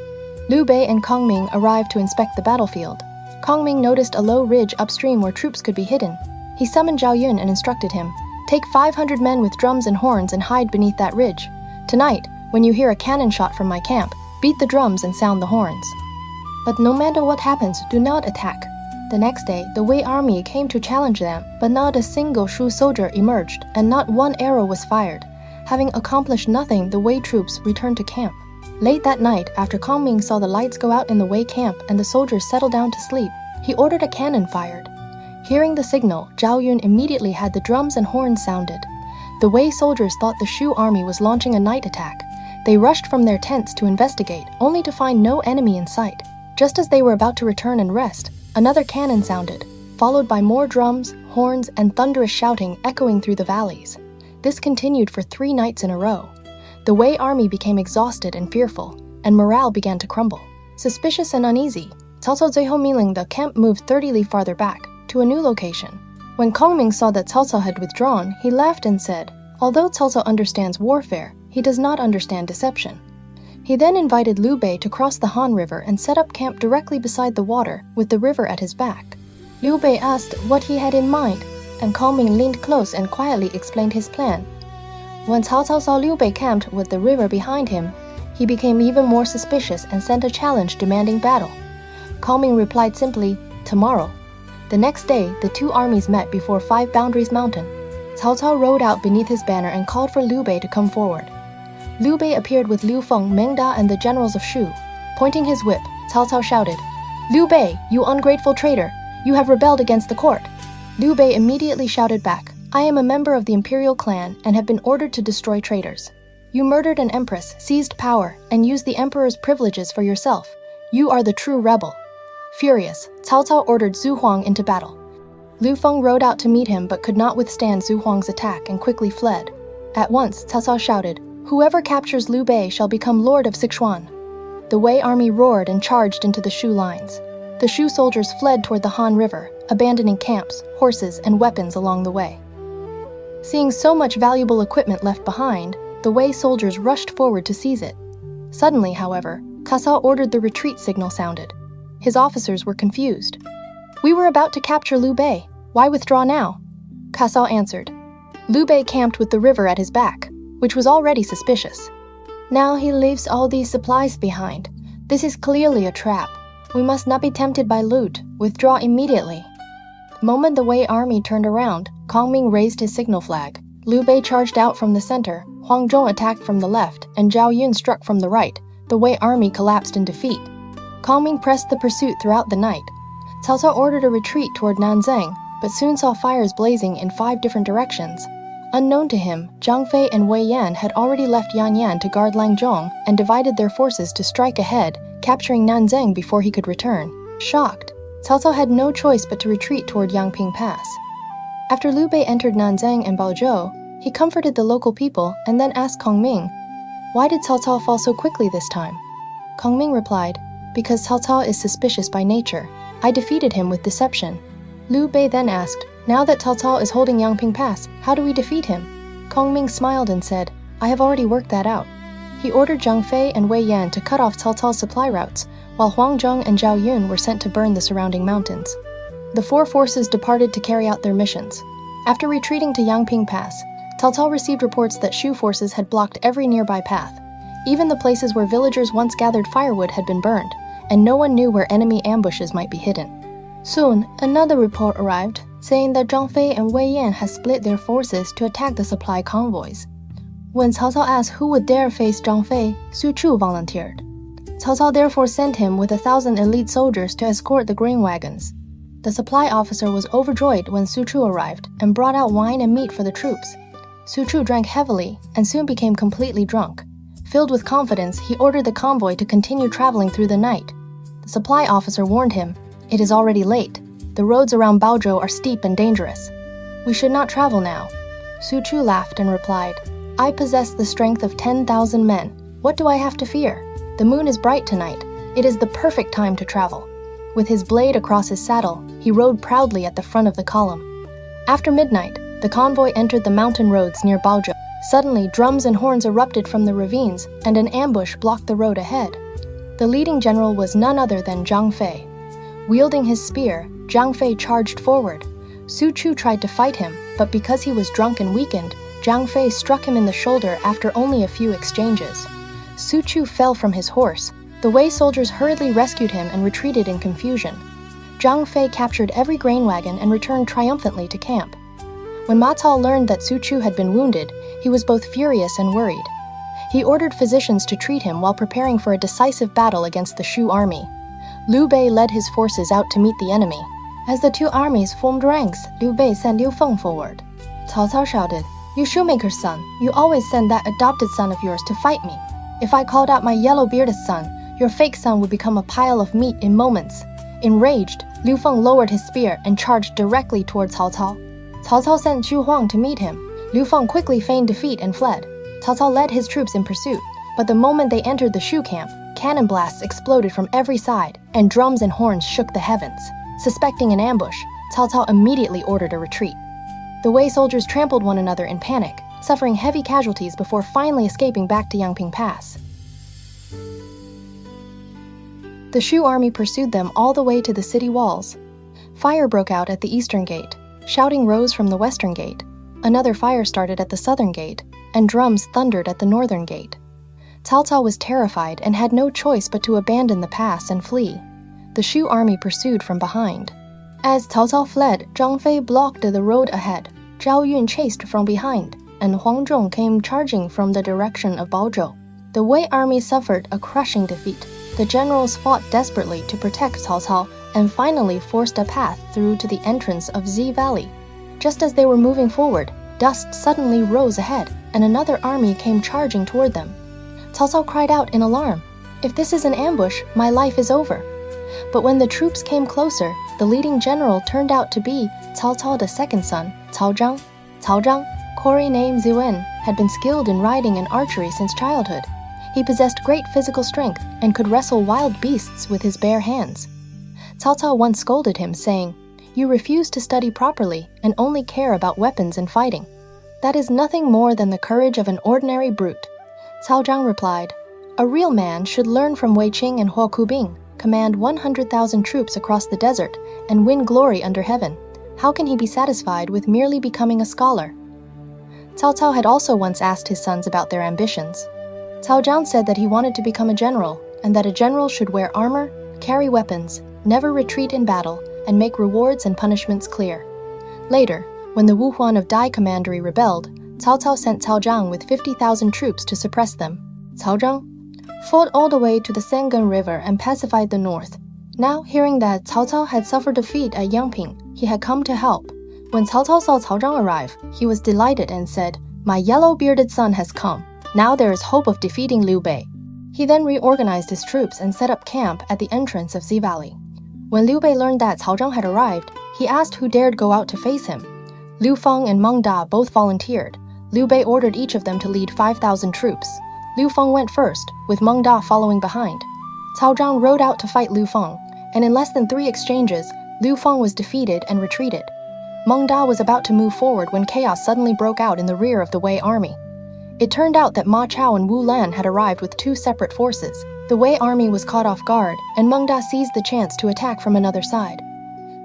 Liu Bei and Kongming arrived to inspect the battlefield. Kongming noticed a low ridge upstream where troops could be hidden. He summoned Zhao Yun and instructed him, "Take 500 men with drums and horns and hide beneath that ridge. Tonight, when you hear a cannon shot from my camp, beat the drums and sound the horns. But no matter what happens, do not attack." The next day, the Wei army came to challenge them, but not a single Shu soldier emerged, and not one arrow was fired. Having accomplished nothing, the Wei troops returned to camp. Late that night, after Kongming saw the lights go out in the Wei camp and the soldiers settle down to sleep, he ordered a cannon fired. Hearing the signal, Zhao Yun immediately had the drums and horns sounded. The Wei soldiers thought the Shu army was launching a night attack. They rushed from their tents to investigate, only to find no enemy in sight. Just as they were about to return and rest, another cannon sounded, followed by more drums, horns, and thunderous shouting echoing through the valleys. This continued for 3 nights in a row. The Wei army became exhausted and fearful, and morale began to crumble. Suspicious and uneasy, Cao Cao 最后命令 the camp moved 30 li farther back, to a new location. When Kongming saw that Cao Cao had withdrawn, he laughed and said, although Cao Cao understands warfare, he does not understand deception. He then invited Liu Bei to cross the Han River and set up camp directly beside the water, with the river at his back. Liu Bei asked what he had in mind, and Kongming leaned close and quietly explained his plan. When Cao Cao saw Liu Bei camped with the river behind him, he became even more suspicious and sent a challenge demanding battle. Kongming replied simply, "Tomorrow." The next day, the two armies met before 5 Boundaries Mountain. Cao Cao rode out beneath his banner and called for Liu Bei to come forward. Liu Bei appeared with Liu Feng, Meng Da, and the generals of Shu. Pointing his whip, Cao Cao shouted, "Liu Bei, you ungrateful traitor! You have rebelled against the court!" Liu Bei immediately shouted back, "I am a member of the imperial clan and have been ordered to destroy traitors. You murdered an empress, seized power, and used the emperor's privileges for yourself. You are the true rebel." Furious, Cao Cao ordered Zhu Huang into battle. Liu Feng rode out to meet him but could not withstand Zhu Huang's attack and quickly fled. At once, Cao Cao shouted, "Whoever captures Liu Bei shall become Lord of Sichuan." The Wei army roared and charged into the Shu lines. The Shu soldiers fled toward the Han River, abandoning camps, horses, and weapons along the way. Seeing so much valuable equipment left behind, the Wei soldiers rushed forward to seize it. Suddenly, however, Cao Cao ordered the retreat signal sounded. His officers were confused. "We were about to capture Liu Bei. Why withdraw now?" Cao Cao answered, "Liu Bei camped with the river at his back, which was already suspicious. Now he leaves all these supplies behind. This is clearly a trap. We must not be tempted by loot. Withdraw immediately." The moment the Wei army turned around, Kongming raised his signal flag. Liu Bei charged out from the center, Huang Zhong attacked from the left, and Zhao Yun struck from the right. The Wei army collapsed in defeat. Kongming pressed the pursuit throughout the night. Cao Cao ordered a retreat toward Nanzang, but soon saw fires blazing in 5 different directions. Unknown to him, Zhang Fei and Wei Yan had already left Yanyan to guard Langzhong and divided their forces to strike ahead, capturing Nanzang before he could return. Shocked, Cao Cao had no choice but to retreat toward Yangping Pass. After Liu Bei entered Nanzang and Baozhou, he comforted the local people and then asked Kongming, "Why did Cao Cao fall so quickly this time?" Kongming replied, "Because Cao Cao is suspicious by nature. I defeated him with deception." Liu Bei then asked, "Now that Cao Cao is holding Yangping Pass, how do we defeat him?" Kongming smiled and said, "I have already worked that out." He ordered Zhang Fei and Wei Yan to cut off Cao Cao's supply routes, while Huang Zhong and Zhao Yun were sent to burn the surrounding mountains. The 4 forces departed to carry out their missions. After retreating to Yangping Pass, Cao Cao received reports that Shu forces had blocked every nearby path. Even the places where villagers once gathered firewood had been burned, and no one knew where enemy ambushes might be hidden. Soon, another report arrived, saying that Zhang Fei and Wei Yan had split their forces to attack the supply convoys. When Cao Cao asked who would dare face Zhang Fei, Su Chu volunteered. Cao Cao therefore sent him with 1,000 elite soldiers to escort the grain wagons. The supply officer was overjoyed when Su Chu arrived and brought out wine and meat for the troops. Su Chu drank heavily and soon became completely drunk. Filled with confidence, he ordered the convoy to continue traveling through the night. The supply officer warned him, "It is already late. The roads around Baozhou are steep and dangerous. We should not travel now." Su Chu laughed and replied, "I possess the strength of 10,000 men. "What do I have to fear? The moon is bright tonight. It is the perfect time to travel." With his blade across his saddle, he rode proudly at the front of the column. After midnight, the convoy entered the mountain roads near Baozhou. Suddenly, drums and horns erupted from the ravines, and an ambush blocked the road ahead. The leading general was none other than Zhang Fei. Wielding his spear, Zhang Fei charged forward. Su Chu tried to fight him, but because he was drunk and weakened, Zhang Fei struck him in the shoulder after only a few exchanges. Su Chu fell from his horse. The Wei soldiers hurriedly rescued him and retreated in confusion. Zhang Fei captured every grain wagon and returned triumphantly to camp. When Ma Cao learned that Su Chu had been wounded, he was both furious and worried. He ordered physicians to treat him while preparing for a decisive battle against the Shu army. Liu Bei led his forces out to meet the enemy. As the two armies formed ranks, Liu Bei sent Liu Feng forward. Cao Cao shouted, "You shoemaker's son, you always send that adopted son of yours to fight me. If I called out my yellow-bearded son, your fake son would become a pile of meat in moments." Enraged, Liu Feng lowered his spear and charged directly towards Cao Cao. Cao Cao sent Xu Huang to meet him. Liu Feng quickly feigned defeat and fled. Cao Cao led his troops in pursuit, but the moment they entered the Shu camp, cannon blasts exploded from every side, and drums and horns shook the heavens. Suspecting an ambush, Cao Cao immediately ordered a retreat. The Wei soldiers trampled one another in panic, suffering heavy casualties before finally escaping back to Yangping Pass. The Shu army pursued them all the way to the city walls. Fire broke out at the eastern gate, shouting rose from the western gate. Another fire started at the southern gate, and drums thundered at the northern gate. Cao Cao was terrified and had no choice but to abandon the pass and flee. The Shu army pursued from behind. As Cao Cao fled, Zhang Fei blocked the road ahead. Zhao Yun chased from behind, and Huang Zhong came charging from the direction of Baozhou. The Wei army suffered a crushing defeat. The generals fought desperately to protect Cao Cao and finally forced a path through to the entrance of Zi Valley. Just as they were moving forward, dust suddenly rose ahead, and another army came charging toward them. Cao Cao cried out in alarm, "If this is an ambush, my life is over." But when the troops came closer, the leading general turned out to be Cao Cao's second son, Cao Zhang. Cao Zhang, Cory named Ziwen, had been skilled in riding and archery since childhood. He possessed great physical strength and could wrestle wild beasts with his bare hands. Cao Cao once scolded him, saying, "You refuse to study properly and only care about weapons and fighting. That is nothing more than the courage of an ordinary brute." Cao Zhang replied, "A real man should learn from Wei Qing and Huo Kubing, command 100,000 troops across the desert, and win glory under heaven. How can he be satisfied with merely becoming a scholar?" Cao Cao had also once asked his sons about their ambitions. Cao Zhang said that he wanted to become a general, and that a general should wear armor, carry weapons, never retreat in battle, and make rewards and punishments clear. Later, when the Wu Huan of Dai Commandery rebelled, Cao Cao sent Cao Zhang with 50,000 troops to suppress them. Cao Zhang fought all the way to the Sangun River and pacified the north. Now, hearing that Cao Cao had suffered defeat at Yangping, he had come to help. When Cao Cao saw Cao Zhang arrive, he was delighted and said, "My yellow-bearded son has come. Now there is hope of defeating Liu Bei." He then reorganized his troops and set up camp at the entrance of Zi Valley. When Liu Bei learned that Cao Zhang had arrived, he asked who dared go out to face him. Liu Feng and Meng Da both volunteered. Liu Bei ordered each of them to lead 5,000 troops. Liu Feng went first, with Meng Da following behind. Cao Zhang rode out to fight Liu Feng, and in less than 3 exchanges, Liu Feng was defeated and retreated. Meng Da was about to move forward when chaos suddenly broke out in the rear of the Wei army. It turned out that Ma Chao and Wu Lan had arrived with 2 separate forces. The Wei army was caught off guard, and Meng Da seized the chance to attack from another side.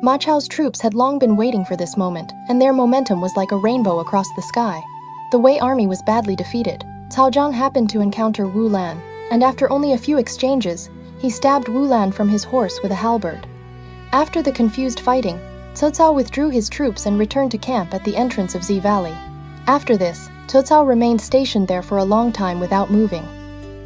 Ma Chao's troops had long been waiting for this moment, and their momentum was like a rainbow across the sky. The Wei army was badly defeated. Cao Zhang happened to encounter Wu Lan, and after only a few exchanges, he stabbed Wu Lan from his horse with a halberd. After the confused fighting, Cao Cao withdrew his troops and returned to camp at the entrance of Zi Valley. After this, Cao Cao remained stationed there for a long time without moving.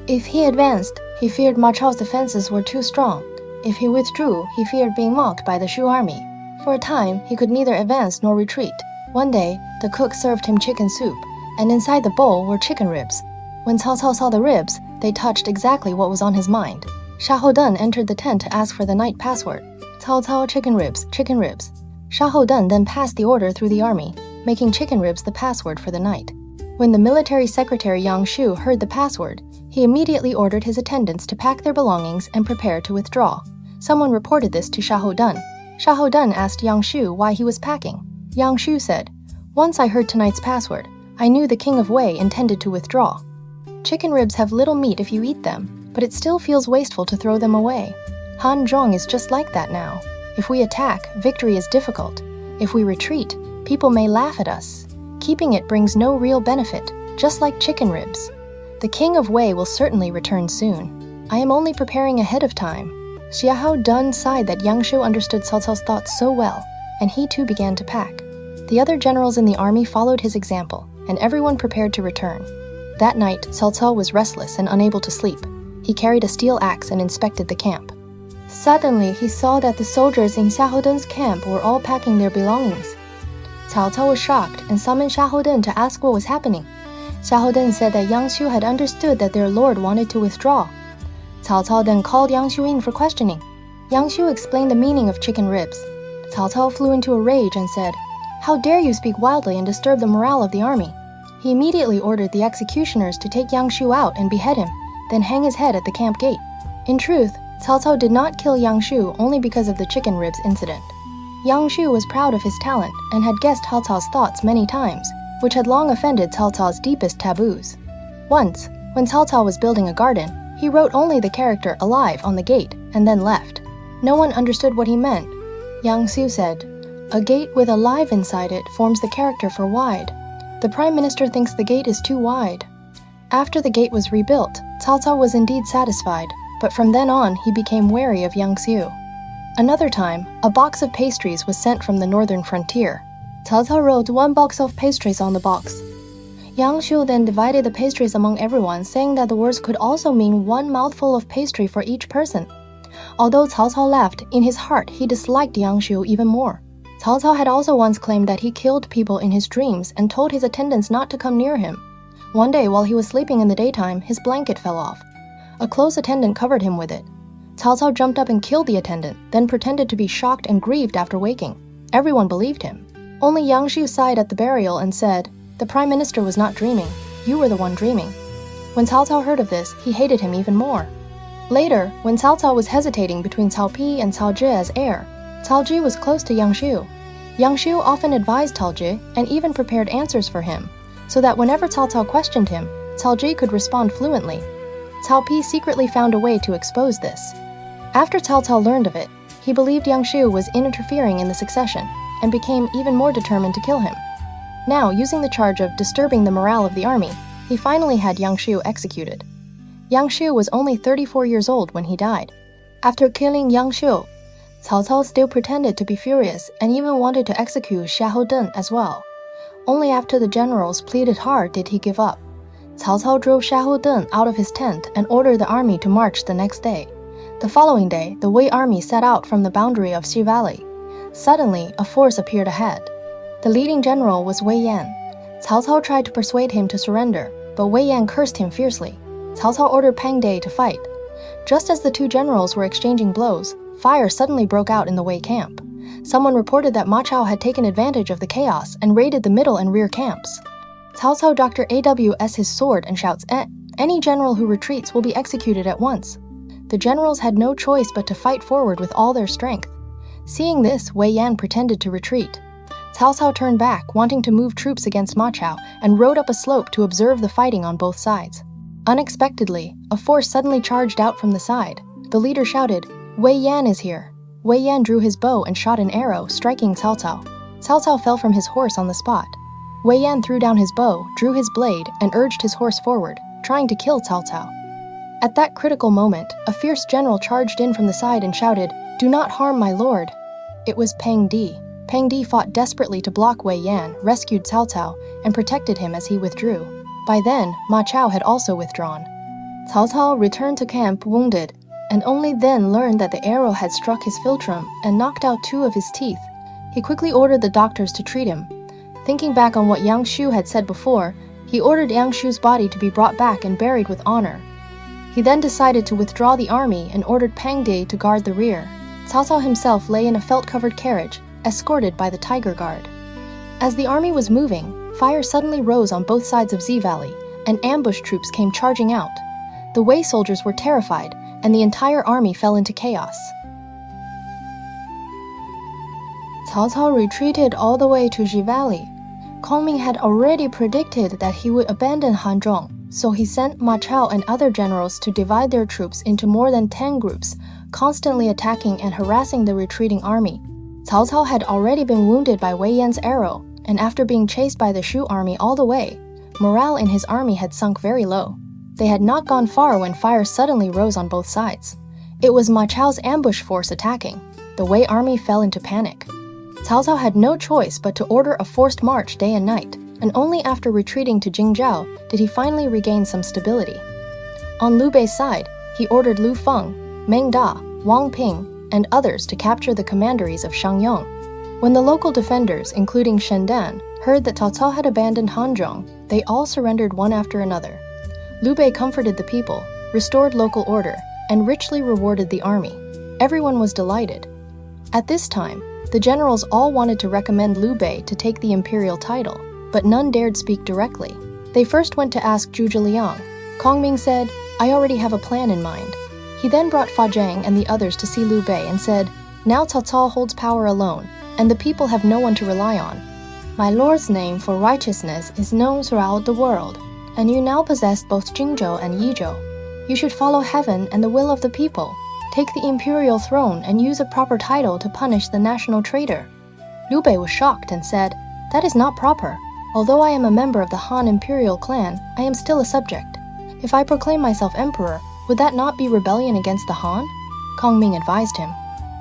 If he advanced, he feared Ma Chao's defenses were too strong. If he withdrew, he feared being mocked by the Shu army. For a time, he could neither advance nor retreat. One day, the cook served him chicken soup, and inside the bowl were chicken ribs. When Cao Cao saw the ribs, they touched exactly what was on his mind. Shahou entered the tent to ask for the night password. Cao Cao, chicken ribs, chicken ribs. Shahou then passed the order through the army, making chicken ribs the password for the night. When the military secretary Yang Shu heard the password, he He immediately ordered his attendants to pack their belongings and prepare to withdraw. Someone reported this to Xiahou Dun. Xiahou Dun asked Yang Shu why he was packing. Yang Shu said, "Once I heard tonight's password, I knew the King of Wei intended to withdraw. Chicken ribs have little meat if you eat them, but it still feels wasteful to throw them away. Huang Zhong is just like that now. If we attack, victory is difficult. If we retreat, people may laugh at us. Keeping it brings no real benefit, just like chicken ribs. The King of Wei will certainly return soon. I am only preparing ahead of time." Xiahou Dun sighed that Yang Shu understood Cao Cao's thoughts so well, and he too began to pack. The other generals in the army followed his example, and everyone prepared to return. That night, Cao Cao was restless and unable to sleep. He carried a steel axe and inspected the camp. Suddenly, he saw that the soldiers in Xiahou Dun's camp were all packing their belongings. Cao Cao was shocked and summoned Xiahou Dun to ask what was happening. Xiahou Dun said that Yang Shu had understood that their lord wanted to withdraw. Cao Cao then called Yang Shu in for questioning. Yang Shu explained the meaning of chicken ribs. Cao Cao flew into a rage and said, "How dare you speak wildly and disturb the morale of the army?" He immediately ordered the executioners to take Yang Shu out and behead him, then hang his head at the camp gate. In truth, Cao Cao did not kill Yang Shu only because of the chicken ribs incident. Yang Shu was proud of his talent and had guessed Cao Cao's thoughts many times, which had long offended Cao Cao's deepest taboos. Once, when Cao Cao was building a garden, he wrote only the character alive on the gate and then left. No one understood what he meant. Yang Shu said, "A gate with alive inside it forms the character for wide. The Prime Minister thinks the gate is too wide." After the gate was rebuilt, Cao Cao was indeed satisfied, but from then on he became wary of Yang Shu. Another time, a box of pastries was sent from the northern frontier. Cao Cao wrote 1 box of pastries on the box. Yang Shu then divided the pastries among everyone, saying that the words could also mean 1 mouthful of pastry for each person. Although Cao Cao laughed, in his heart he disliked Yang Shu even more. Cao Cao had also once claimed that he killed people in his dreams and told his attendants not to come near him. One day, while he was sleeping in the daytime, his blanket fell off. A close attendant covered him with it. Cao Cao jumped up and killed the attendant, then pretended to be shocked and grieved after waking. Everyone believed him. Only Yang Shu sighed at the burial and said, "The Prime Minister was not dreaming. You were the one dreaming." When Cao Cao heard of this, he hated him even more. Later, when Cao Cao was hesitating between Cao Pi and Cao Zhi as heir, Cao Zhi was close to Yang Shu. Yang Shu often advised Cao Zhi and even prepared answers for him, so that whenever Cao Cao questioned him, Cao Zhi could respond fluently. Cao Pi secretly found a way to expose this. After Cao Cao learned of it, he believed Yang Shu was interfering in the succession and became even more determined to kill him. Now, using the charge of disturbing the morale of the army, he finally had Yang Shu executed. Yang Shu was only 34 years old when he died. After killing Yang Shu, Cao Cao still pretended to be furious and even wanted to execute Xiahou Dun as well. Only after the generals pleaded hard did he give up. Cao Cao drove Xiahou Dun out of his tent and ordered the army to march the next day. The following day, the Wei army set out from the boundary of Xi Valley. Suddenly, a force appeared ahead. The leading general was Wei Yan. Cao Cao tried to persuade him to surrender, but Wei Yan cursed him fiercely. Cao Cao ordered Pang De to fight. Just as the two generals were exchanging blows, fire suddenly broke out in the Wei camp. Someone reported that Ma Chao had taken advantage of the chaos and raided the middle and rear camps. Cao Cao Dr. AWS his sword and shouts, "Any general who retreats will be executed at once." The generals had no choice but to fight forward with all their strength. Seeing this, Wei Yan pretended to retreat. Cao Cao turned back, wanting to move troops against Ma Chao, and rode up a slope to observe the fighting on both sides. Unexpectedly, a force suddenly charged out from the side. The leader shouted, "Wei Yan is here." Wei Yan drew his bow and shot an arrow, striking Cao Cao. Cao Cao fell from his horse on the spot. Wei Yan threw down his bow, drew his blade, and urged his horse forward, trying to kill Cao Cao. At that critical moment, a fierce general charged in from the side and shouted, "Do not harm my lord." It was Pang De. Pang De fought desperately to block Wei Yan, rescued Cao Cao, and protected him as he withdrew. By then, Ma Chao had also withdrawn. Cao Cao returned to camp wounded, and only then learned that the arrow had struck his philtrum and knocked out 2 of his teeth. He quickly ordered the doctors to treat him. Thinking back on what Yang Shu had said before, he ordered Yang Shu's body to be brought back and buried with honor. He then decided to withdraw the army and ordered Pang De to guard the rear. Cao Cao himself lay in a felt-covered carriage, escorted by the Tiger Guard. As the army was moving, fire suddenly rose on both sides of Z Valley, and ambush troops came charging out. The Wei soldiers were terrified, and the entire army fell into chaos. Cao Cao retreated all the way to Ji Valley. Kongming had already predicted that he would abandon Hanzhong, so he sent Ma Chao and other generals to divide their troops into more than 10 groups, constantly attacking and harassing the retreating army. Cao Cao had already been wounded by Wei Yan's arrow, and after being chased by the Shu army all the way, morale in his army had sunk very low. They had not gone far when fire suddenly rose on both sides. It was Ma Chao's ambush force attacking. The Wei army fell into panic. Cao Cao had no choice but to order a forced march day and night, and only after retreating to Jingzhou did he finally regain some stability. On Liu Bei's side, he ordered Lu Feng, Meng Da, Wang Ping, and others to capture the commanderies of Shangyong. When the local defenders, including Shen Dan, heard that Cao Cao had abandoned Hanzhong, they all surrendered one after another. Liu Bei comforted the people, restored local order, and richly rewarded the army. Everyone was delighted. At this time, the generals all wanted to recommend Liu Bei to take the imperial title, but none dared speak directly. They first went to ask Zhuge Liang. Kongming said, "I already have a plan in mind." He then brought Fa Zheng and the others to see Liu Bei and said, "Now Cao Cao holds power alone, and the people have no one to rely on. My lord's name for righteousness is known throughout the world, and you now possess both Jingzhou and Yizhou. You should follow heaven and the will of the people. Take the imperial throne and use a proper title to punish the national traitor." Liu Bei was shocked and said, "That is not proper. Although I am a member of the Han imperial clan, I am still a subject. If I proclaim myself emperor, would that not be rebellion against the Han?" Kongming advised him,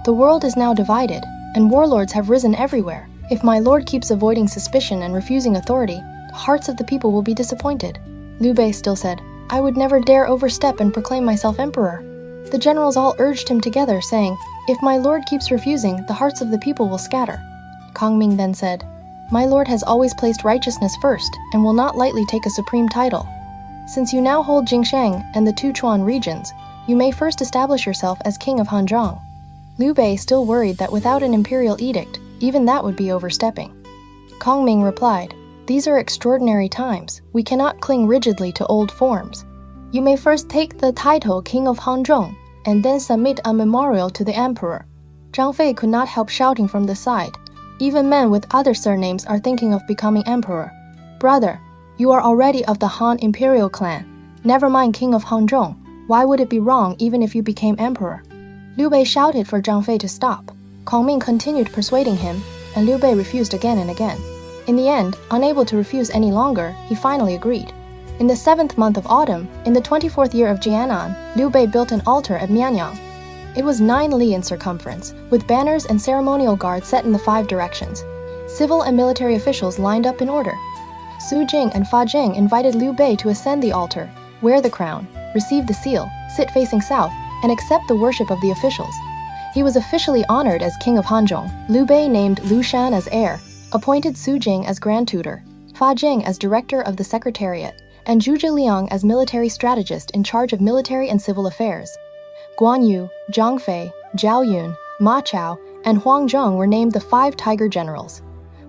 "The world is now divided, and warlords have risen everywhere. If my lord keeps avoiding suspicion and refusing authority, the hearts of the people will be disappointed." Liu Bei still said, "I would never dare overstep and proclaim myself emperor." The generals all urged him together, saying, "If my lord keeps refusing, the hearts of the people will scatter." Kongming then said, "My lord has always placed righteousness first and will not lightly take a supreme title. Since you now hold Jingsheng and the Tuchuan regions, you may first establish yourself as king of Hanzhong." Liu Bei still worried that without an imperial edict, even that would be overstepping. Kongming replied, "These are extraordinary times. We cannot cling rigidly to old forms. You may first take the title King of Hanzhong, and then submit a memorial to the emperor." Zhang Fei could not help shouting from the side, "Even men with other surnames are thinking of becoming emperor. Brother, you are already of the Han imperial clan. Never mind King of Hanzhong. Why would it be wrong even if you became emperor?" Liu Bei shouted for Zhang Fei to stop. Kongming continued persuading him, and Liu Bei refused again and again. In the end, unable to refuse any longer, he finally agreed. In the 7th month of autumn, in the 24th year of Jianan, Liu Bei built an altar at Mianyang. It was 9 li in circumference, with banners and ceremonial guards set in the 5 directions. Civil and military officials lined up in order. Su Jing and Fa Zheng invited Liu Bei to ascend the altar, wear the crown, receive the seal, sit facing south, and accept the worship of the officials. He was officially honored as King of Hanzhong. Liu Bei named Lu Shan as heir, appointed Su Jing as grand tutor, Fa Zheng as director of the secretariat, and Zhuge Liang as military strategist in charge of military and civil affairs. Guan Yu, Zhang Fei, Zhao Yun, Ma Chao, and Huang Zhong were named the 5 tiger generals.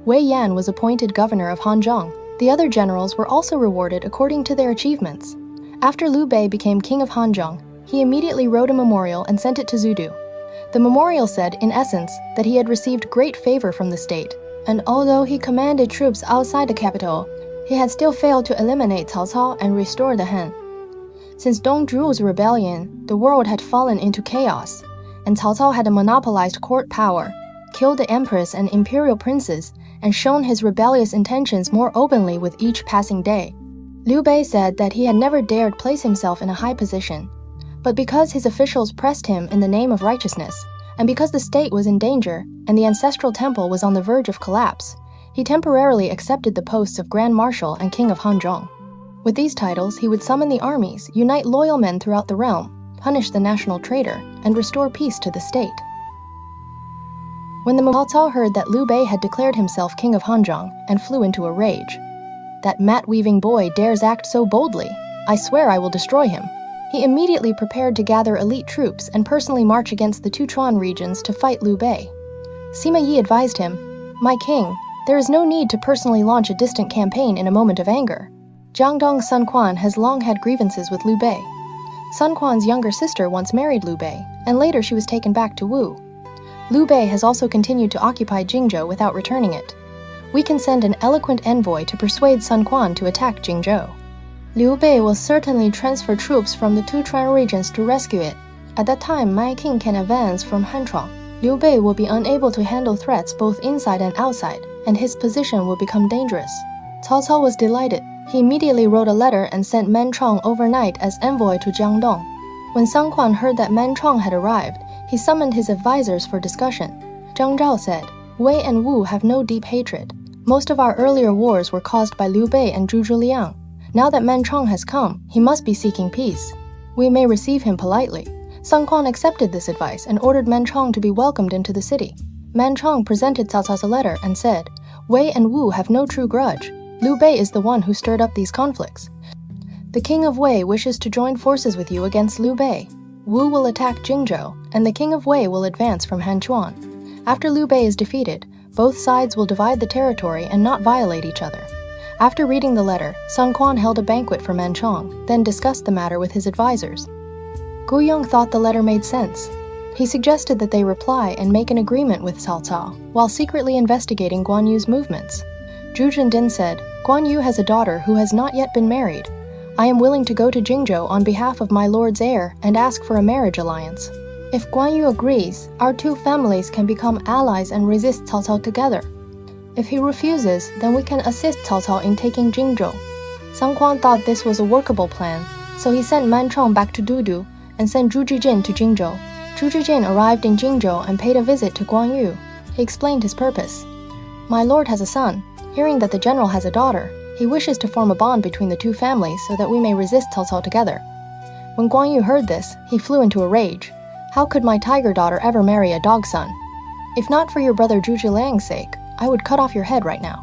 Wei Yan was appointed governor of Hanzhong. The other generals were also rewarded according to their achievements. After Liu Bei became king of Hanzhong, he immediately wrote a memorial and sent it to Zudu. The memorial said, in essence, that he had received great favor from the state, and although he commanded troops outside the capital, he had still failed to eliminate Cao Cao and restore the Han. Since Dong Zhu's rebellion, the world had fallen into chaos, and Cao Cao had monopolized court power, killed the empress and imperial princes, and shown his rebellious intentions more openly with each passing day. Liu Bei said that he had never dared place himself in a high position, but because his officials pressed him in the name of righteousness, and because the state was in danger and the ancestral temple was on the verge of collapse, he temporarily accepted the posts of Grand Marshal and King of Hanzhong. With these titles, he would summon the armies, unite loyal men throughout the realm, punish the national traitor, and restore peace to the state. When the Cao Cao heard that Liu Bei had declared himself King of Hanzhong and flew into a rage. "That mat-weaving boy dares act so boldly. I swear I will destroy him." He immediately prepared to gather elite troops and personally march against the Tuchuan regions to fight Liu Bei. Sima Yi advised him, "My king, there is no need to personally launch a distant campaign in a moment of anger. Jiangdong's Sun Quan has long had grievances with Liu Bei. Sun Quan's younger sister once married Liu Bei, and later she was taken back to Wu. Liu Bei has also continued to occupy Jingzhou without returning it. We can send an eloquent envoy to persuade Sun Quan to attack Jingzhou. Liu Bei will certainly transfer troops from the Tuchuan regions to rescue it. At that time, my king can advance from Hanchuang. Liu Bei will be unable to handle threats both inside and outside, and his position will become dangerous. Cao Cao was delighted. He immediately wrote a letter and sent Man Chong overnight as envoy to Jiangdong. When Sun Quan heard that Man Chong had arrived, he summoned his advisors for discussion. Zhang Zhao said, "Wei and Wu have no deep hatred. Most of our earlier wars were caused by Liu Bei and Zhu Zhuliang. Now that Man Chong has come, he must be seeking peace. We may receive him politely." Sun Quan accepted this advice and ordered Man Chong to be welcomed into the city. Man Chong presented Cao Cao's letter and said, "Wei and Wu have no true grudge. Liu Bei is the one who stirred up these conflicts. The king of Wei wishes to join forces with you against Liu Bei. Wu will attack Jingzhou, and the king of Wei will advance from Hanchuan. After Liu Bei is defeated, both sides will divide the territory and not violate each other." After reading the letter, Sun Quan held a banquet for Man Chong, then discussed the matter with his advisors. Gu Yong thought the letter made sense. He suggested that they reply and make an agreement with Cao Cao, while secretly investigating Guan Yu's movements. Zhu Zhendin said, "Guan Yu has a daughter who has not yet been married. I am willing to go to Jingzhou on behalf of my lord's heir and ask for a marriage alliance. If Guan Yu agrees, our two families can become allies and resist Cao Cao together. If he refuses, then we can assist Cao Cao in taking Jingzhou." Sun Quan thought this was a workable plan, so he sent Man Chong back to Dudu and sent Zhu Zhijin to Jingzhou. Zhu Zhijin arrived in Jingzhou and paid a visit to Guan Yu. He explained his purpose. "My lord has a son. Hearing that the general has a daughter, he wishes to form a bond between the two families so that we may resist Cao Cao together." When Guan Yu heard this, he flew into a rage. "How could my tiger daughter ever marry a dog son? If not for your brother Zhu Zhiliang's sake, I would cut off your head right now."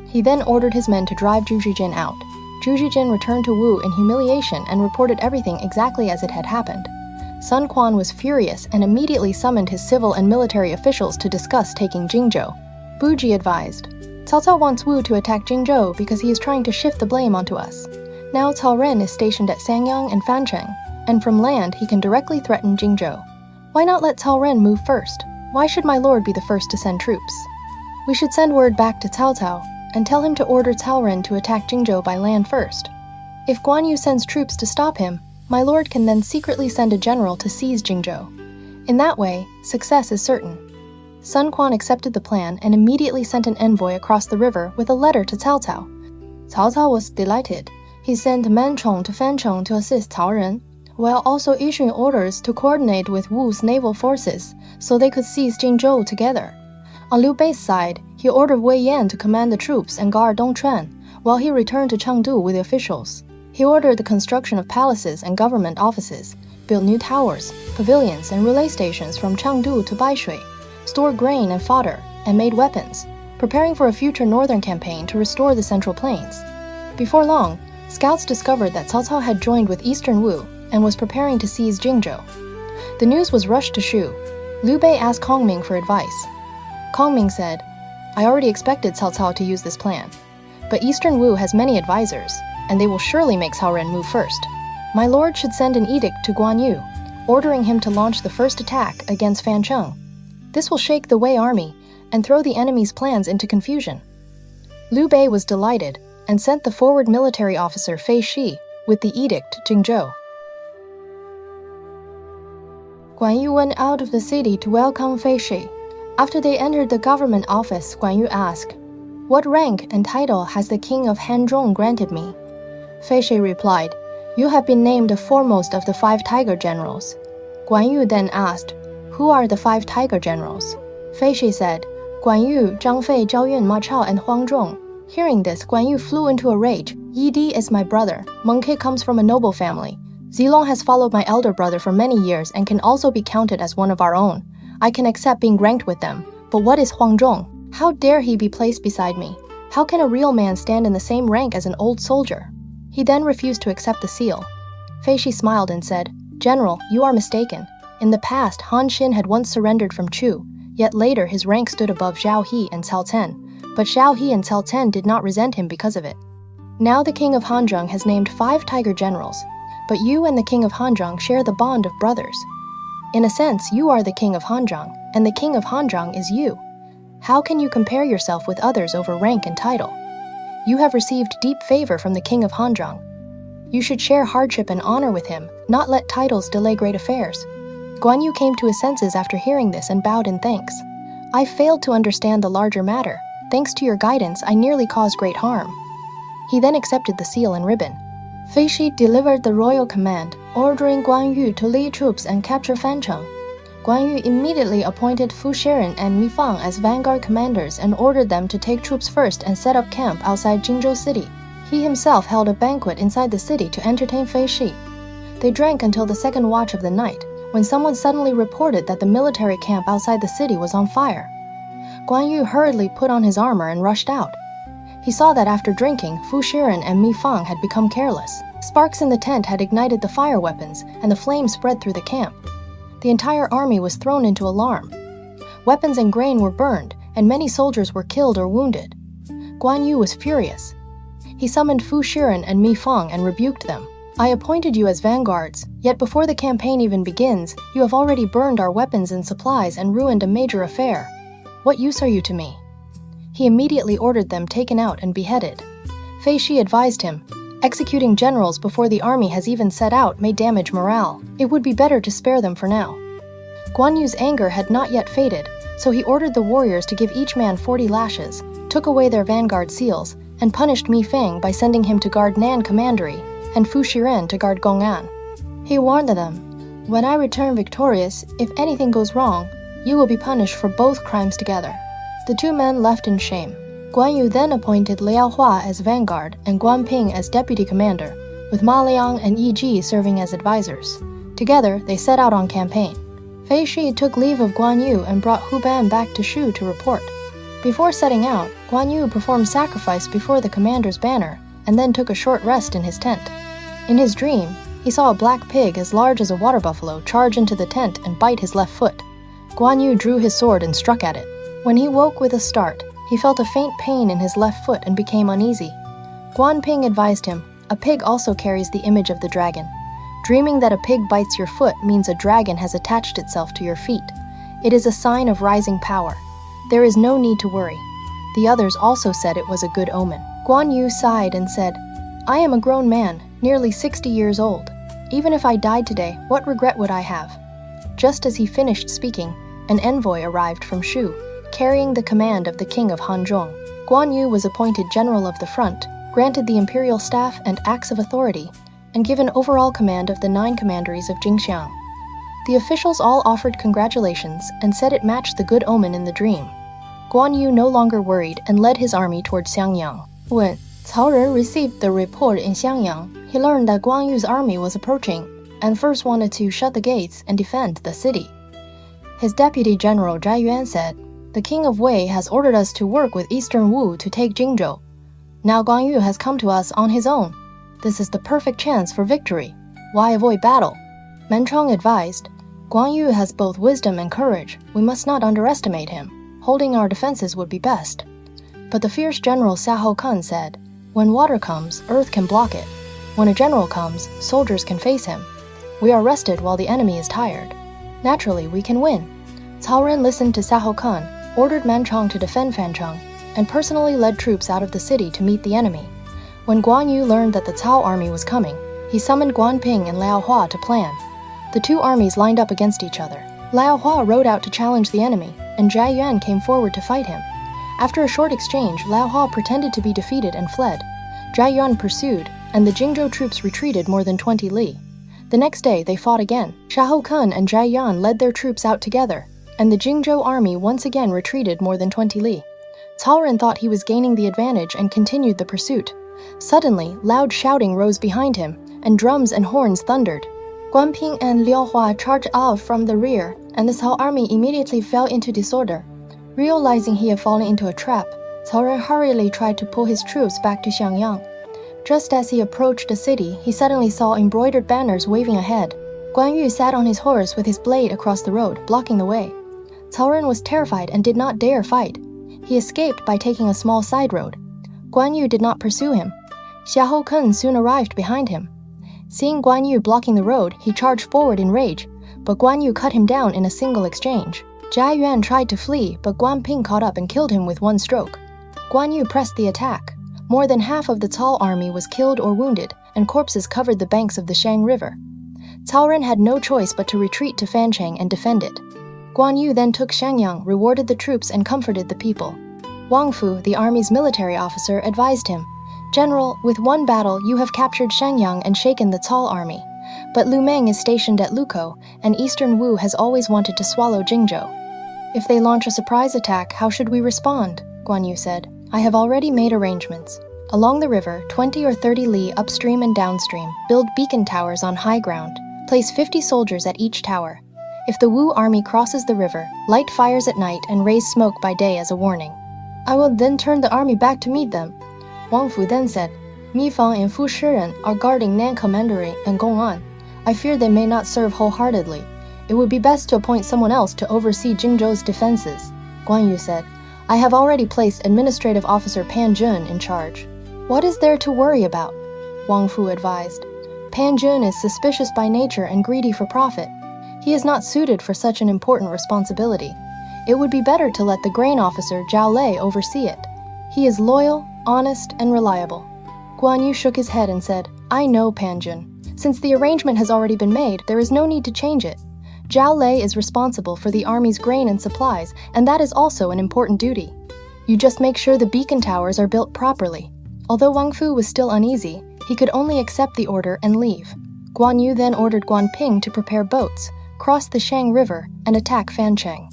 He then ordered his men to drive Zhu Zhijin out. Zhu Zhijin returned to Wu in humiliation and reported everything exactly as it had happened. Sun Quan was furious and immediately summoned his civil and military officials to discuss taking Jingzhou. Buji advised, "Cao Cao wants Wu to attack Jingzhou because he is trying to shift the blame onto us. Now Cao Ren is stationed at Sangyang and Fancheng, and from land he can directly threaten Jingzhou. Why not let Cao Ren move first? Why should my lord be the first to send troops? We should send word back to Cao Cao and tell him to order Cao Ren to attack Jingzhou by land first. If Guan Yu sends troops to stop him, my lord can then secretly send a general to seize Jingzhou. In that way, success is certain." Sun Quan accepted the plan and immediately sent an envoy across the river with a letter to Cao Cao. Cao Cao was delighted. He sent Man Chong to Fancheng to assist Cao Ren, while also issuing orders to coordinate with Wu's naval forces so they could seize Jingzhou together. On Liu Bei's side, he ordered Wei Yan to command the troops and guard Dongchuan, while he returned to Chengdu with the officials. He ordered the construction of palaces and government offices, built new towers, pavilions, and relay stations from Chengdu to Baishui, stored grain and fodder, and made weapons, preparing for a future northern campaign to restore the Central Plains. Before long, scouts discovered that Cao Cao had joined with Eastern Wu and was preparing to seize Jingzhou. The news was rushed to Shu. Liu Bei asked Kongming for advice. Kongming said, "I already expected Cao Cao to use this plan, but Eastern Wu has many advisors, and they will surely make Cao Ren move first. My lord should send an edict to Guan Yu, ordering him to launch the first attack against Fancheng. This will shake the Wei army and throw the enemy's plans into confusion." Liu Bei was delighted and sent the forward military officer Fei Shi with the edict to Jingzhou. Guan Yu went out of the city to welcome Fei Shi. After they entered the government office, Guan Yu asked, "What rank and title has the king of Hanzhong granted me?" Fei Shi replied, "You have been named the foremost of the 5 tiger generals." Guan Yu then asked, "Who are the 5 tiger generals?" Fei Shi said, "Guan Yu, Zhang Fei, Zhao Yun, Ma Chao, and Huang Zhong." Hearing this, Guan Yu flew into a rage. "Yi Di is my brother. Meng Ke comes from a noble family. Zilong has followed my elder brother for many years and can also be counted as one of our own. I can accept being ranked with them. But what is Huang Zhong? How dare he be placed beside me? How can a real man stand in the same rank as an old soldier?" He then refused to accept the seal. Fei Shi smiled and said, "General, you are mistaken. In the past, Han Xin had once surrendered from Chu, yet later his rank stood above Zhao He and Cao Ten. But Zhao He and Cao Ten did not resent him because of it. Now the king of Hanzhong has named 5 tiger generals. but you and the king of Hanzhong share the bond of brothers. In a sense, you are the king of Hanzhong, and the king of Hanzhong is you. How can you compare yourself with others over rank and title? You have received deep favor from the king of Hanzhong. You should share hardship and honor with him, not let titles delay great affairs. Guan Yu came to his senses after hearing this and bowed in thanks. I failed to understand the larger matter. Thanks to your guidance, I nearly caused great harm. He then accepted the seal and ribbon. Fei Shi delivered the royal command, ordering Guan Yu to lead troops and capture Fancheng. Guan Yu immediately appointed Fu Shiren and Mi Fang as vanguard commanders and ordered them to take troops first and set up camp outside Jingzhou city. He himself held a banquet inside the city to entertain Fei Shi. They drank until the second watch of the night, when someone suddenly reported that the military camp outside the city was on fire. Guan Yu hurriedly put on his armor and rushed out. He saw that after drinking, Fu Shiren and Mi Fang had become careless. Sparks in the tent had ignited the fire weapons, and the flame spread through the camp. The entire army was thrown into alarm. Weapons and grain were burned, and many soldiers were killed or wounded. Guan Yu was furious. He summoned Fu Shiren and Mi Fang and rebuked them. I appointed you as vanguards, yet before the campaign even begins, you have already burned our weapons and supplies and ruined a major affair. What use are you to me? He immediately ordered them taken out and beheaded. Fei Shi advised him, executing generals before the army has even set out may damage morale. It would be better to spare them for now. Guan Yu's anger had not yet faded, so he ordered the warriors to give each man 40 lashes, took away their vanguard seals, and punished Mi Fang by sending him to guard Nan Commandery and Fu Shiren to guard Gong'an. He warned them, when I return victorious, if anything goes wrong, you will be punished for both crimes together. The two men left in shame. Guan Yu then appointed Liao Hua as vanguard and Guan Ping as deputy commander, with Ma Liang and Yi Ji serving as advisors. Together, they set out on campaign. Fei Shi took leave of Guan Yu and brought Hu Ban back to Shu to report. Before setting out, Guan Yu performed sacrifice before the commander's banner and then took a short rest in his tent. In his dream, he saw a black pig as large as a water buffalo charge into the tent and bite his left foot. Guan Yu drew his sword and struck at it. When he woke with a start, he felt a faint pain in his left foot and became uneasy. Guan Ping advised him, a pig also carries the image of the dragon. Dreaming that a pig bites your foot means a dragon has attached itself to your feet. It is a sign of rising power. There is no need to worry. The others also said it was a good omen. Guan Yu sighed and said, I am a grown man, nearly 60 years old. Even if I died today, what regret would I have? Just as he finished speaking, an envoy arrived from Shu, carrying the command of the king of Hanzhong. Guan Yu was appointed general of the front, granted the imperial staff and acts of authority, and given overall command of the 9 commanderies of Jingxiang. The officials all offered congratulations and said it matched the good omen in the dream. Guan Yu no longer worried and led his army toward Xiangyang. When Cao Ren received the report in Xiangyang, he learned that Guan Yu's army was approaching and first wanted to shut the gates and defend the city. His deputy general Zhao Yun said, the king of Wei has ordered us to work with Eastern Wu to take Jingzhou. Now Guan Yu has come to us on his own. This is the perfect chance for victory. Why avoid battle? Menchong advised, Guan Yu has both wisdom and courage. We must not underestimate him. Holding our defenses would be best. But the fierce general Xiahou Kun said, when water comes, earth can block it. When a general comes, soldiers can face him. We are rested while the enemy is tired. Naturally, we can win. Cao Ren listened to Xiahou Kun, ordered Menchong to defend Fancheng, and personally led troops out of the city to meet the enemy. When Guan Yu learned that the Cao army was coming, he summoned Guan Ping and Liao Hua to plan. The two armies lined up against each other. Liao Hua rode out to challenge the enemy, and Zhao Yun came forward to fight him. After a short exchange, Liao Hua pretended to be defeated and fled. Zhao Yun pursued, and the Jingzhou troops retreated more than 20 li. The next day, they fought again. Xiahou Kun and Zhao Yun led their troops out together, and the Jingzhou army once again retreated more than 20 li. Cao Ren thought he was gaining the advantage and continued the pursuit. Suddenly, loud shouting rose behind him, and drums and horns thundered. Guan Ping and Liao Hua charged out from the rear, and the Cao army immediately fell into disorder. Realizing he had fallen into a trap, Cao Ren hurriedly tried to pull his troops back to Xiangyang. Just as he approached the city, he suddenly saw embroidered banners waving ahead. Guan Yu sat on his horse with his blade across the road, blocking the way. Cao Ren was terrified and did not dare fight. He escaped by taking a small side road. Guan Yu did not pursue him. Xiahou Kun soon arrived behind him. Seeing Guan Yu blocking the road, he charged forward in rage, but Guan Yu cut him down in a single exchange. Zhao Yun tried to flee, but Guan Ping caught up and killed him with one stroke. Guan Yu pressed the attack. More than half of the Cao army was killed or wounded, and corpses covered the banks of the Shang River. Cao Ren had no choice but to retreat to Fancheng and defend it. Guan Yu then took Shangyang, rewarded the troops, and comforted the people. Wang Fu, the army's military officer, advised him, "General, with one battle you have captured Shangyang and shaken the Cao army. But Lu Meng is stationed at Lukou, and Eastern Wu has always wanted to swallow Jingzhou. If they launch a surprise attack, how should we respond?" Guan Yu said. "I have already made arrangements. Along the river, 20 or 30 li upstream and downstream, build beacon towers on high ground. Place 50 soldiers at each tower. If the Wu army crosses the river, light fires at night and raise smoke by day as a warning. I will then turn the army back to meet them." Wang Fu then said, "Mi Fang and Fu Shiren are guarding Nan Commandery and Gong'an. I fear they may not serve wholeheartedly. It would be best to appoint someone else to oversee Jingzhou's defenses." Guan Yu said, "I have already placed Administrative Officer Pan Zheng in charge." "What is there to worry about?" Wang Fu advised. "Pan Zheng is suspicious by nature and greedy for profit. He is not suited for such an important responsibility. It would be better to let the grain officer Zhao Lei oversee it. He is loyal, honest, and reliable." Guan Yu shook his head and said, "I know Pan Zheng. Since the arrangement has already been made, there is no need to change it. Zhao Lei is responsible for the army's grain and supplies, and that is also an important duty. You just make sure the beacon towers are built properly." Although Wang Fu was still uneasy, he could only accept the order and leave. Guan Yu then ordered Guan Ping to prepare boats, cross the Shang River, and attack Fancheng.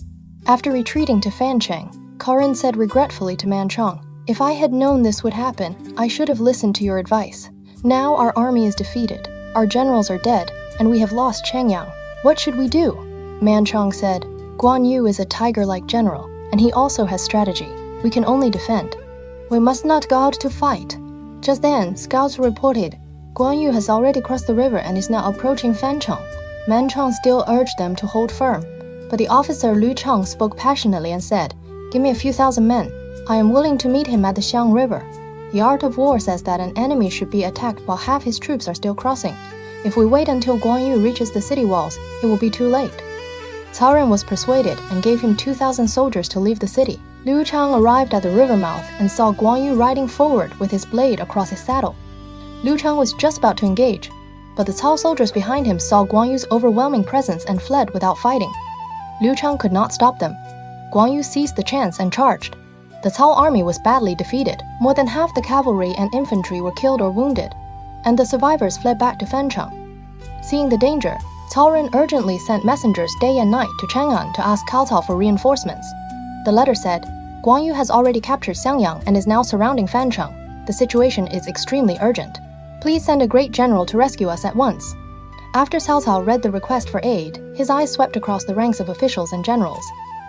After retreating to Fancheng, Karin said regretfully to Man Chong, "If I had known this would happen, I should have listened to your advice. Now our army is defeated, our generals are dead, and we have lost Changyang. What should we do?" Man Chong said, "Guan Yu is a tiger-like general, and he also has strategy. We can only defend. We must not go out to fight." Just then, scouts reported, "Guan Yu has already crossed the river and is now approaching Fancheng." Man Chong still urged them to hold firm, but the officer Lu Cheng spoke passionately and said, "Give me a few thousand men. I am willing to meet him at the Xiang River. The art of war says that an enemy should be attacked while half his troops are still crossing. If we wait until Guan Yu reaches the city walls, it will be too late." Cao Ren was persuaded and gave him 2,000 soldiers to leave the city. Liu Chang arrived at the river mouth and saw Guan Yu riding forward with his blade across his saddle. Liu Chang was just about to engage, but the Cao soldiers behind him saw Guan Yu's overwhelming presence and fled without fighting. Liu Chang could not stop them. Guan Yu seized the chance and charged. The Cao army was badly defeated. More than half the cavalry and infantry were killed or wounded, and the survivors fled back to Fancheng. Seeing the danger, Cao Ren urgently sent messengers day and night to Chang'an to ask Cao Cao for reinforcements. The letter said, "Guan Yu has already captured Xiangyang and is now surrounding Fancheng. The situation is extremely urgent. Please send a great general to rescue us at once." After Cao Cao read the request for aid, his eyes swept across the ranks of officials and generals.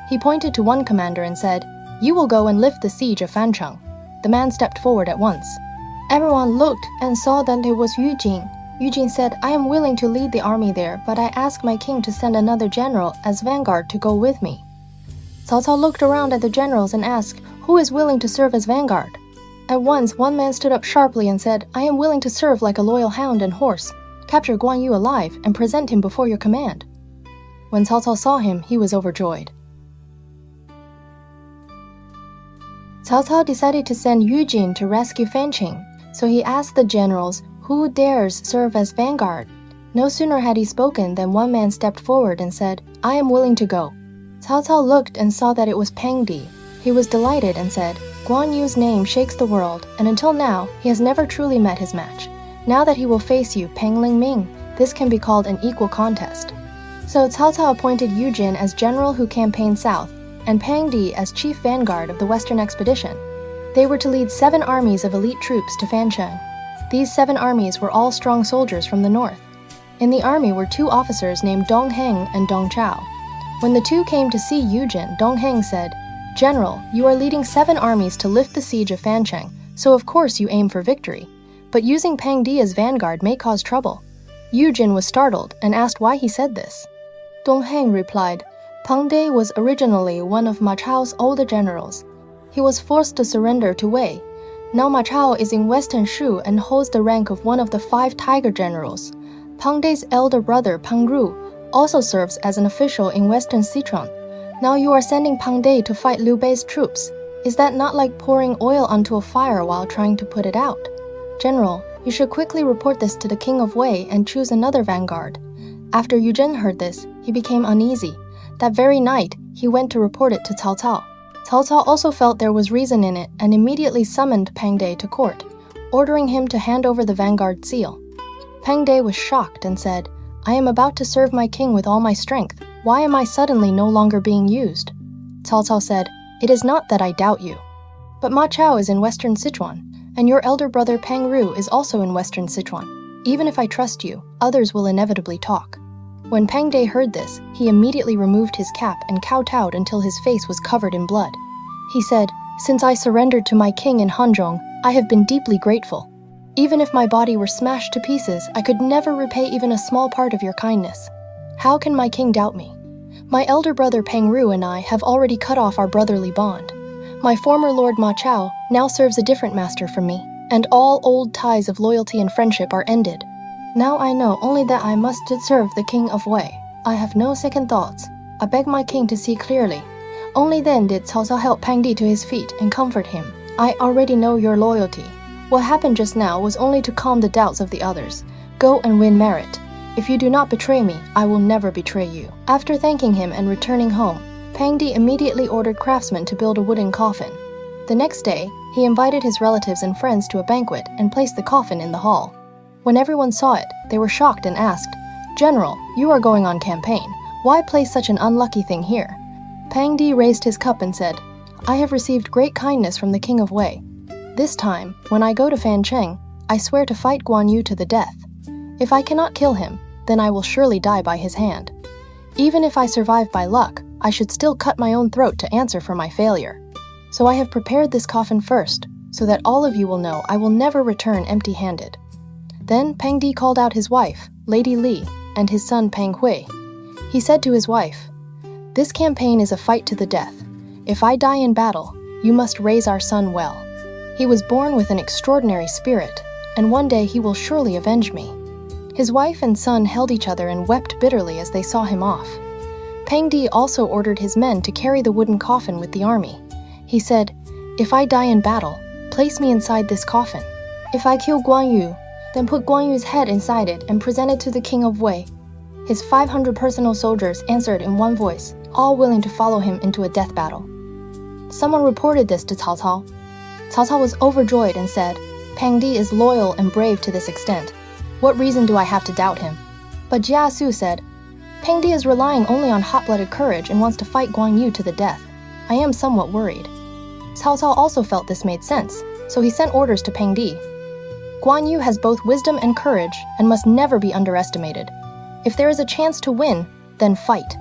He pointed to one commander and said, "You will go and lift the siege of Fancheng." The man stepped forward at once. Everyone looked and saw that it was Yu Jin. Yu Jin said, "I am willing to lead the army there, but I ask my king to send another general as vanguard to go with me." Cao Cao looked around at the generals and asked, "Who is willing to serve as vanguard?" At once, one man stood up sharply and said, "I am willing to serve like a loyal hound and horse. Capture Guan Yu alive and present him before your command." When Cao Cao saw him, he was overjoyed. Cao Cao decided to send Yu Jin to rescue Fancheng, so he asked the generals, "Who dares serve as vanguard?" No sooner had he spoken than one man stepped forward and said, "I am willing to go." Cao Cao looked and saw that it was Peng Di. He was delighted and said, "Guan Yu's name shakes the world, and until now, he has never truly met his match. Now that he will face you, Peng Lingming, this can be called an equal contest." So Cao Cao appointed Yu Jin as general who campaigned south, and Peng Di as chief vanguard of the western expedition. They were to lead 7 armies of elite troops to Fancheng. These 7 armies were all strong soldiers from the north. In the army were 2 officers named Dong Heng and Dong Chao. When the 2 came to see Yu Jin, Dong Heng said, "General, you are leading 7 armies to lift the siege of Fancheng, so of course you aim for victory. But using Peng Di as vanguard may cause trouble." Yu Jin was startled and asked why he said this. Dong Heng replied, "Peng Di was originally one of Ma Chao's older generals. He was forced to surrender to Wei. Now Ma Chao is in Western Shu and holds the rank of one of the 5 tiger generals. Pang De's elder brother Pang Ru also serves as an official in Western Sichuan. Now you are sending Pang De to fight Liu Bei's troops. Is that not like pouring oil onto a fire while trying to put it out? General, you should quickly report this to the King of Wei and choose another vanguard. After Yu Zhen heard this, he became uneasy. That very night, he went to report it to Cao Cao. Cao Cao also felt there was reason in it and immediately summoned Pang De to court, ordering him to hand over the vanguard seal. Pang De was shocked and said, "I am about to serve my king with all my strength. Why am I suddenly no longer being used?" Cao Cao said, "It is not that I doubt you. But Ma Chao is in Western Sichuan, and your elder brother Pang Ru is also in Western Sichuan. Even if I trust you, others will inevitably talk." When Pang De heard this, he immediately removed his cap and kowtowed until his face was covered in blood. He said, "Since I surrendered to my king in Huang Zhong, I have been deeply grateful. Even if my body were smashed to pieces, I could never repay even a small part of your kindness. How can my king doubt me? My elder brother Pang Ru and I have already cut off our brotherly bond. My former lord Ma Chao now serves a different master from me, and all old ties of loyalty and friendship are ended. Now I know only that I must serve the King of Wei. I have no second thoughts. I beg my king to see clearly." Only then did Cao Cao help Pang De to his feet and comfort him. "I already know your loyalty. What happened just now was only to calm the doubts of the others. Go and win merit. If you do not betray me, I will never betray you." After thanking him and returning home, Pang De immediately ordered craftsmen to build a wooden coffin. The next day, he invited his relatives and friends to a banquet and placed the coffin in the hall. When everyone saw it, they were shocked and asked, "General, you are going on campaign. Why place such an unlucky thing here?" Pang De raised his cup and said, "I have received great kindness from the King of Wei. This time, when I go to Fancheng, I swear to fight Guan Yu to the death. If I cannot kill him, then I will surely die by his hand. Even if I survive by luck, I should still cut my own throat to answer for my failure. So I have prepared this coffin first, so that all of you will know I will never return empty-handed." Then Pang De called out his wife, Lady Li, and his son Pang Hui. He said to his wife, "This campaign is a fight to the death. If I die in battle, you must raise our son well. He was born with an extraordinary spirit, and one day he will surely avenge me." His wife and son held each other and wept bitterly as they saw him off. Pang De also ordered his men to carry the wooden coffin with the army. He said, "If I die in battle, place me inside this coffin. If I kill Guan Yu, then put Guan Yu's head inside it and present it to the King of Wei." His 500 personal soldiers answered in one voice, all willing to follow him into a death battle. Someone reported this to Cao Cao. Cao Cao was overjoyed and said, "Pang De is loyal and brave to this extent. What reason do I have to doubt him?" But Jia Su said, "Pang De is relying only on hot-blooded courage and wants to fight Guan Yu to the death. I am somewhat worried." Cao Cao also felt this made sense, so he sent orders to Pang De. "Guan Yu has both wisdom and courage and must never be underestimated. If there is a chance to win, then fight.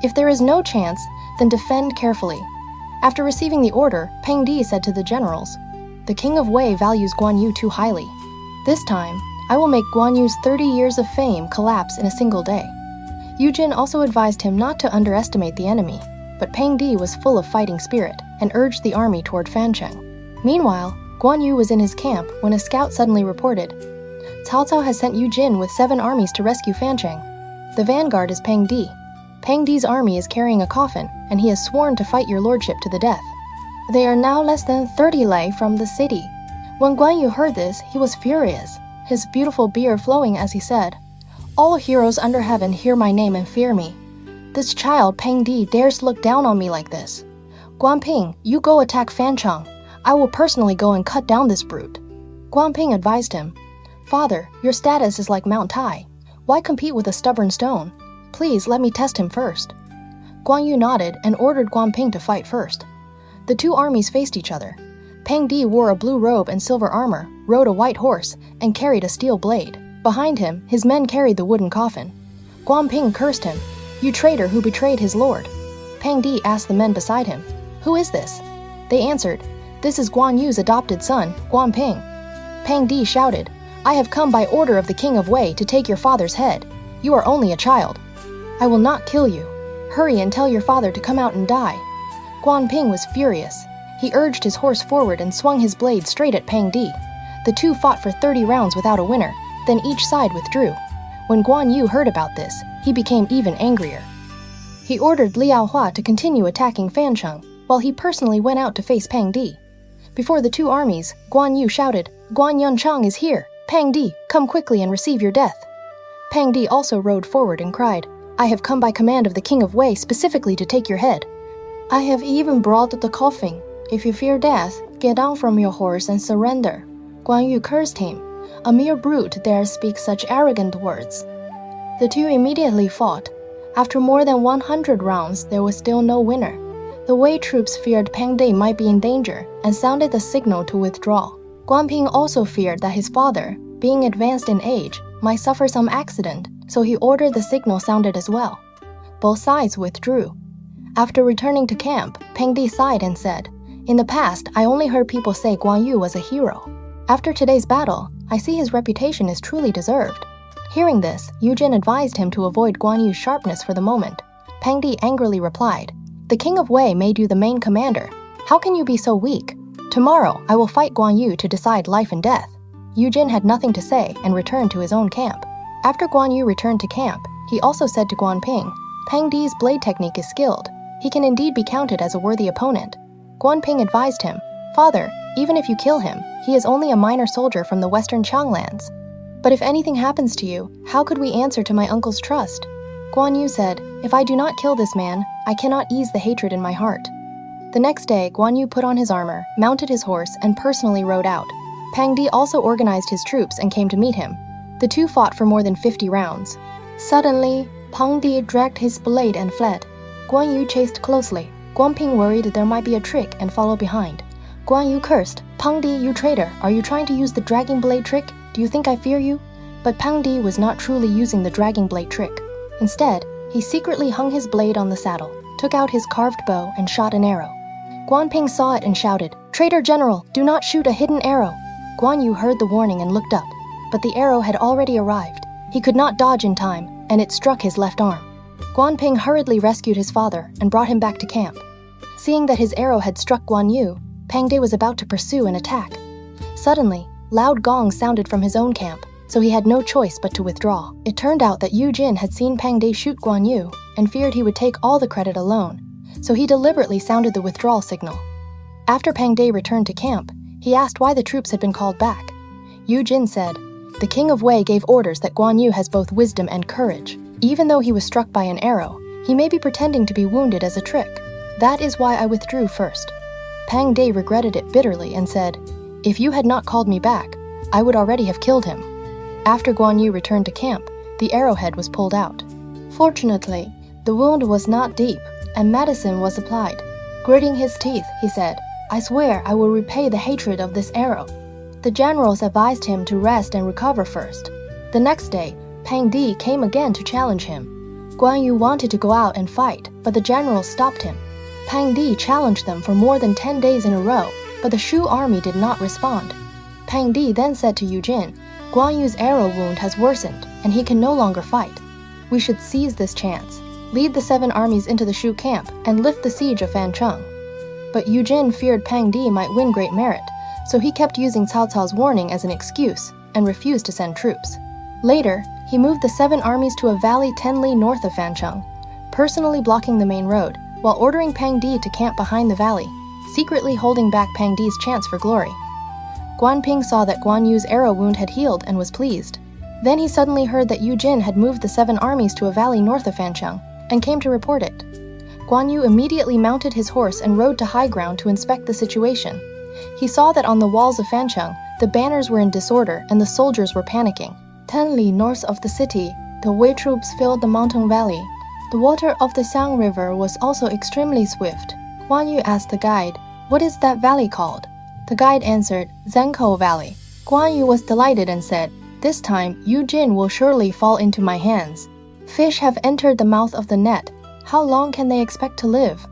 If there is no chance, then defend carefully." After receiving the order, Pang De said to the generals, "The King of Wei values Guan Yu too highly. This time, I will make Guan Yu's 30 years of fame collapse in a single day." Yu Jin also advised him not to underestimate the enemy, but Pang De was full of fighting spirit and urged the army toward Fancheng. Meanwhile, Guan Yu was in his camp when a scout suddenly reported, "Cao Cao has sent Yu Jin with 7 armies to rescue Fancheng. The vanguard is Pang De. Pang De's army is carrying a coffin, and he has sworn to fight your lordship to the death. They are now less than 30 li from the city." When Guan Yu heard this, he was furious, his beautiful beard flowing as he said, "All heroes under heaven hear my name and fear me. This child Pang De dares look down on me like this. Guan Ping, you go attack Fancheng. I will personally go and cut down this brute." Guan Ping advised him, "Father, your status is like Mount Tai. Why compete with a stubborn stone? Please let me test him first." Guan Yu nodded and ordered Guan Ping to fight first. The two armies faced each other. Pang De wore a blue robe and silver armor, rode a white horse, and carried a steel blade. Behind him, his men carried the wooden coffin. Guan Ping cursed him, "You traitor who betrayed his lord." Pang De asked the men beside him, "Who is this?" They answered, "This is Guan Yu's adopted son, Guan Ping." Pang De shouted, "I have come by order of the King of Wei to take your father's head. You are only a child. I will not kill you. Hurry and tell your father to come out and die." Guan Ping was furious. He urged his horse forward and swung his blade straight at Pang Di. The two fought for 30 rounds without a winner, then each side withdrew. When Guan Yu heard about this, he became even angrier. He ordered Liao Hua to continue attacking Fa Zheng, while he personally went out to face Pang Di. Before the two armies, Guan Yu shouted, "Guan Yunchang is here! Pang Di, come quickly and receive your death!" Pang Di also rode forward and cried, "I have come by command of the King of Wei specifically to take your head. I have even brought the coffin. If you fear death, get down from your horse and surrender." Guan Yu cursed him. A mere brute dares speak such arrogant words. The two immediately fought. After more than 100 rounds, there was still no winner. The Wei troops feared Pang Di might be in danger and sounded the signal to withdraw. Guan Ping also feared that his father, being advanced in age, might suffer some accident, so he ordered the signal sounded as well. Both sides withdrew. After returning to camp, Pang Di sighed and said, "In the past, I only heard people say Guan Yu was a hero. After today's battle, I see his reputation is truly deserved." Hearing this, Yu Jin advised him to avoid Guan Yu's sharpness for the moment. Pang Di angrily replied, "The King of Wei made you the main commander. How can you be so weak? Tomorrow, I will fight Guan Yu to decide life and death." Yu Jin had nothing to say and returned to his own camp. After Guan Yu returned to camp, he also said to Guan Ping, "Pang Di's blade technique is skilled. He can indeed be counted as a worthy opponent." Guan Ping advised him, "Father, even if you kill him, he is only a minor soldier from the western Changlands. But if anything happens to you, how could we answer to my uncle's trust?" Guan Yu said, "If I do not kill this man, I cannot ease the hatred in my heart." The next day, Guan Yu put on his armor, mounted his horse, and personally rode out. Pang Di also organized his troops and came to meet him. The two fought for more than 50 rounds. Suddenly, Pang Di dragged his blade and fled. Guan Yu chased closely. Guan Ping worried there might be a trick and followed behind. Guan Yu cursed, "Pang Di, you traitor, are you trying to use the dragging blade trick? Do you think I fear you?" But Pang Di was not truly using the dragging blade trick. Instead, he secretly hung his blade on the saddle, took out his carved bow, and shot an arrow. Guan Ping saw it and shouted, "Traitor general, do not shoot a hidden arrow." Guan Yu heard the warning and looked up, but the arrow had already arrived. He could not dodge in time, and it struck his left arm. Guan Ping hurriedly rescued his father and brought him back to camp. Seeing that his arrow had struck Guan Yu, Pang Di was about to pursue and attack. Suddenly, loud gongs sounded from his own camp, so he had no choice but to withdraw. It turned out that Yu Jin had seen Pang Di shoot Guan Yu and feared he would take all the credit alone, so he deliberately sounded the withdrawal signal. After Pang Di returned to camp, he asked why the troops had been called back. Yu Jin said, "The King of Wei gave orders that Guan Yu has both wisdom and courage. Even though he was struck by an arrow, he may be pretending to be wounded as a trick. That is why I withdrew first." Pang Di regretted it bitterly and said, "If you had not called me back, I would already have killed him." After Guan Yu returned to camp, the arrowhead was pulled out. Fortunately, the wound was not deep, and medicine was applied. Gritting his teeth, he said, "I swear I will repay the hatred of this arrow." The generals advised him to rest and recover first. The next day, Pang Di came again to challenge him. Guan Yu wanted to go out and fight, but the generals stopped him. Pang Di challenged them for more than 10 days in a row, but the Shu army did not respond. Pang Di then said to Yu Jin, "Guan Yu's arrow wound has worsened, and he can no longer fight. We should seize this chance, lead the 7 armies into the Shu camp, and lift the siege of Fancheng." But Yu Jin feared Pang Di might win great merit, so he kept using Cao Cao's warning as an excuse and refused to send troops. Later, he moved the 7 armies to a valley 10 li north of Fancheng, personally blocking the main road, while ordering Pang Di to camp behind the valley, secretly holding back Pang Di's chance for glory. Guan Ping saw that Guan Yu's arrow wound had healed and was pleased. Then he suddenly heard that Yu Jin had moved the 7 armies to a valley north of Fancheng, and came to report it. Guan Yu immediately mounted his horse and rode to high ground to inspect the situation. He saw that on the walls of Fancheng, the banners were in disorder and the soldiers were panicking. 10 li north of the city, the Wei troops filled the mountain valley. The water of the Xiang River was also extremely swift. Guan Yu asked the guide, "What is that valley called?" The guide answered, "Zhenkou Valley." Guan Yu was delighted and said, "This time, Yu Jin will surely fall into my hands. Fish have entered the mouth of the net. How long can they expect to live?"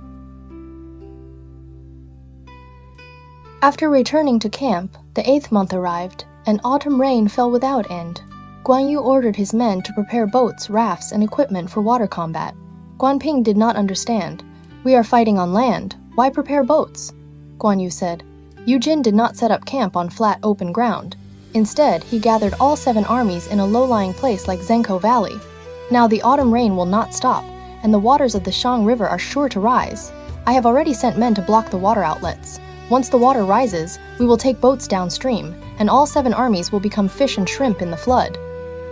After returning to camp, the 8th month arrived, and autumn rain fell without end. Guan Yu ordered his men to prepare boats, rafts, and equipment for water combat. Guan Ping did not understand. "We are fighting on land. Why prepare boats?" Guan Yu said. Yu Jin did not set up camp on flat, open ground. Instead, he gathered all 7 armies in a low-lying place like Zhengkou Valley. Now the autumn rain will not stop, and the waters of the Shang River are sure to rise. I have already sent men to block the water outlets. Once the water rises, we will take boats downstream, and all 7 armies will become fish and shrimp in the flood.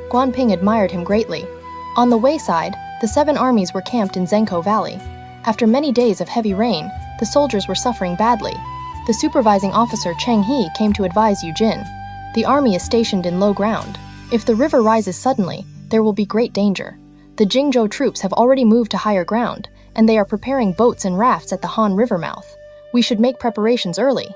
Guan Ping admired him greatly. On the wayside, the 7 armies were camped in Zhengkou Valley. After many days of heavy rain, the soldiers were suffering badly. The supervising officer Cheng He came to advise Yu Jin. The army is stationed in low ground. If the river rises suddenly, there will be great danger. The Jingzhou troops have already moved to higher ground, and they are preparing boats and rafts at the Han River mouth. We should make preparations early.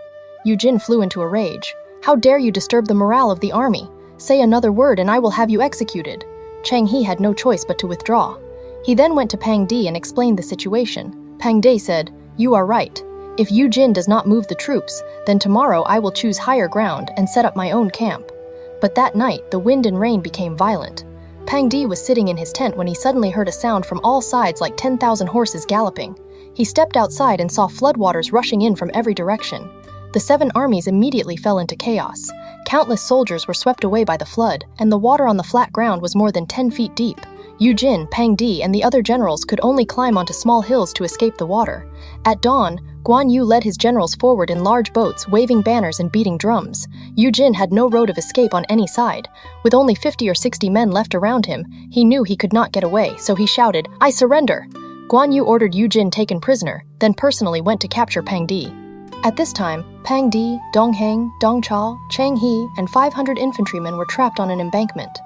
Yu Jin flew into a rage. How dare you disturb the morale of the army? Say another word and I will have you executed. Cheng He had no choice but to withdraw. He then went to Pang Di and explained the situation. Pang Di said, "You are right. If Yu Jin does not move the troops, then tomorrow I will choose higher ground and set up my own camp." But that night, the wind and rain became violent. Pang Di was sitting in his tent when he suddenly heard a sound from all sides like 10,000 horses galloping. He stepped outside and saw floodwaters rushing in from every direction. The 7 armies immediately fell into chaos. Countless soldiers were swept away by the flood, and the water on the flat ground was more than 10 feet deep. Yu Jin, Pang Di, and the other generals could only climb onto small hills to escape the water. At dawn, Guan Yu led his generals forward in large boats, waving banners and beating drums. Yu Jin had no road of escape on any side. With only 50 or 60 men left around him, he knew he could not get away, so he shouted, "I surrender!" Guan Yu ordered Yu Jin taken prisoner, then personally went to capture Pang Di. At this time, Pang Di, Dong Heng, Dong Chao, Cheng He, and 500 infantrymen were trapped on an embankment.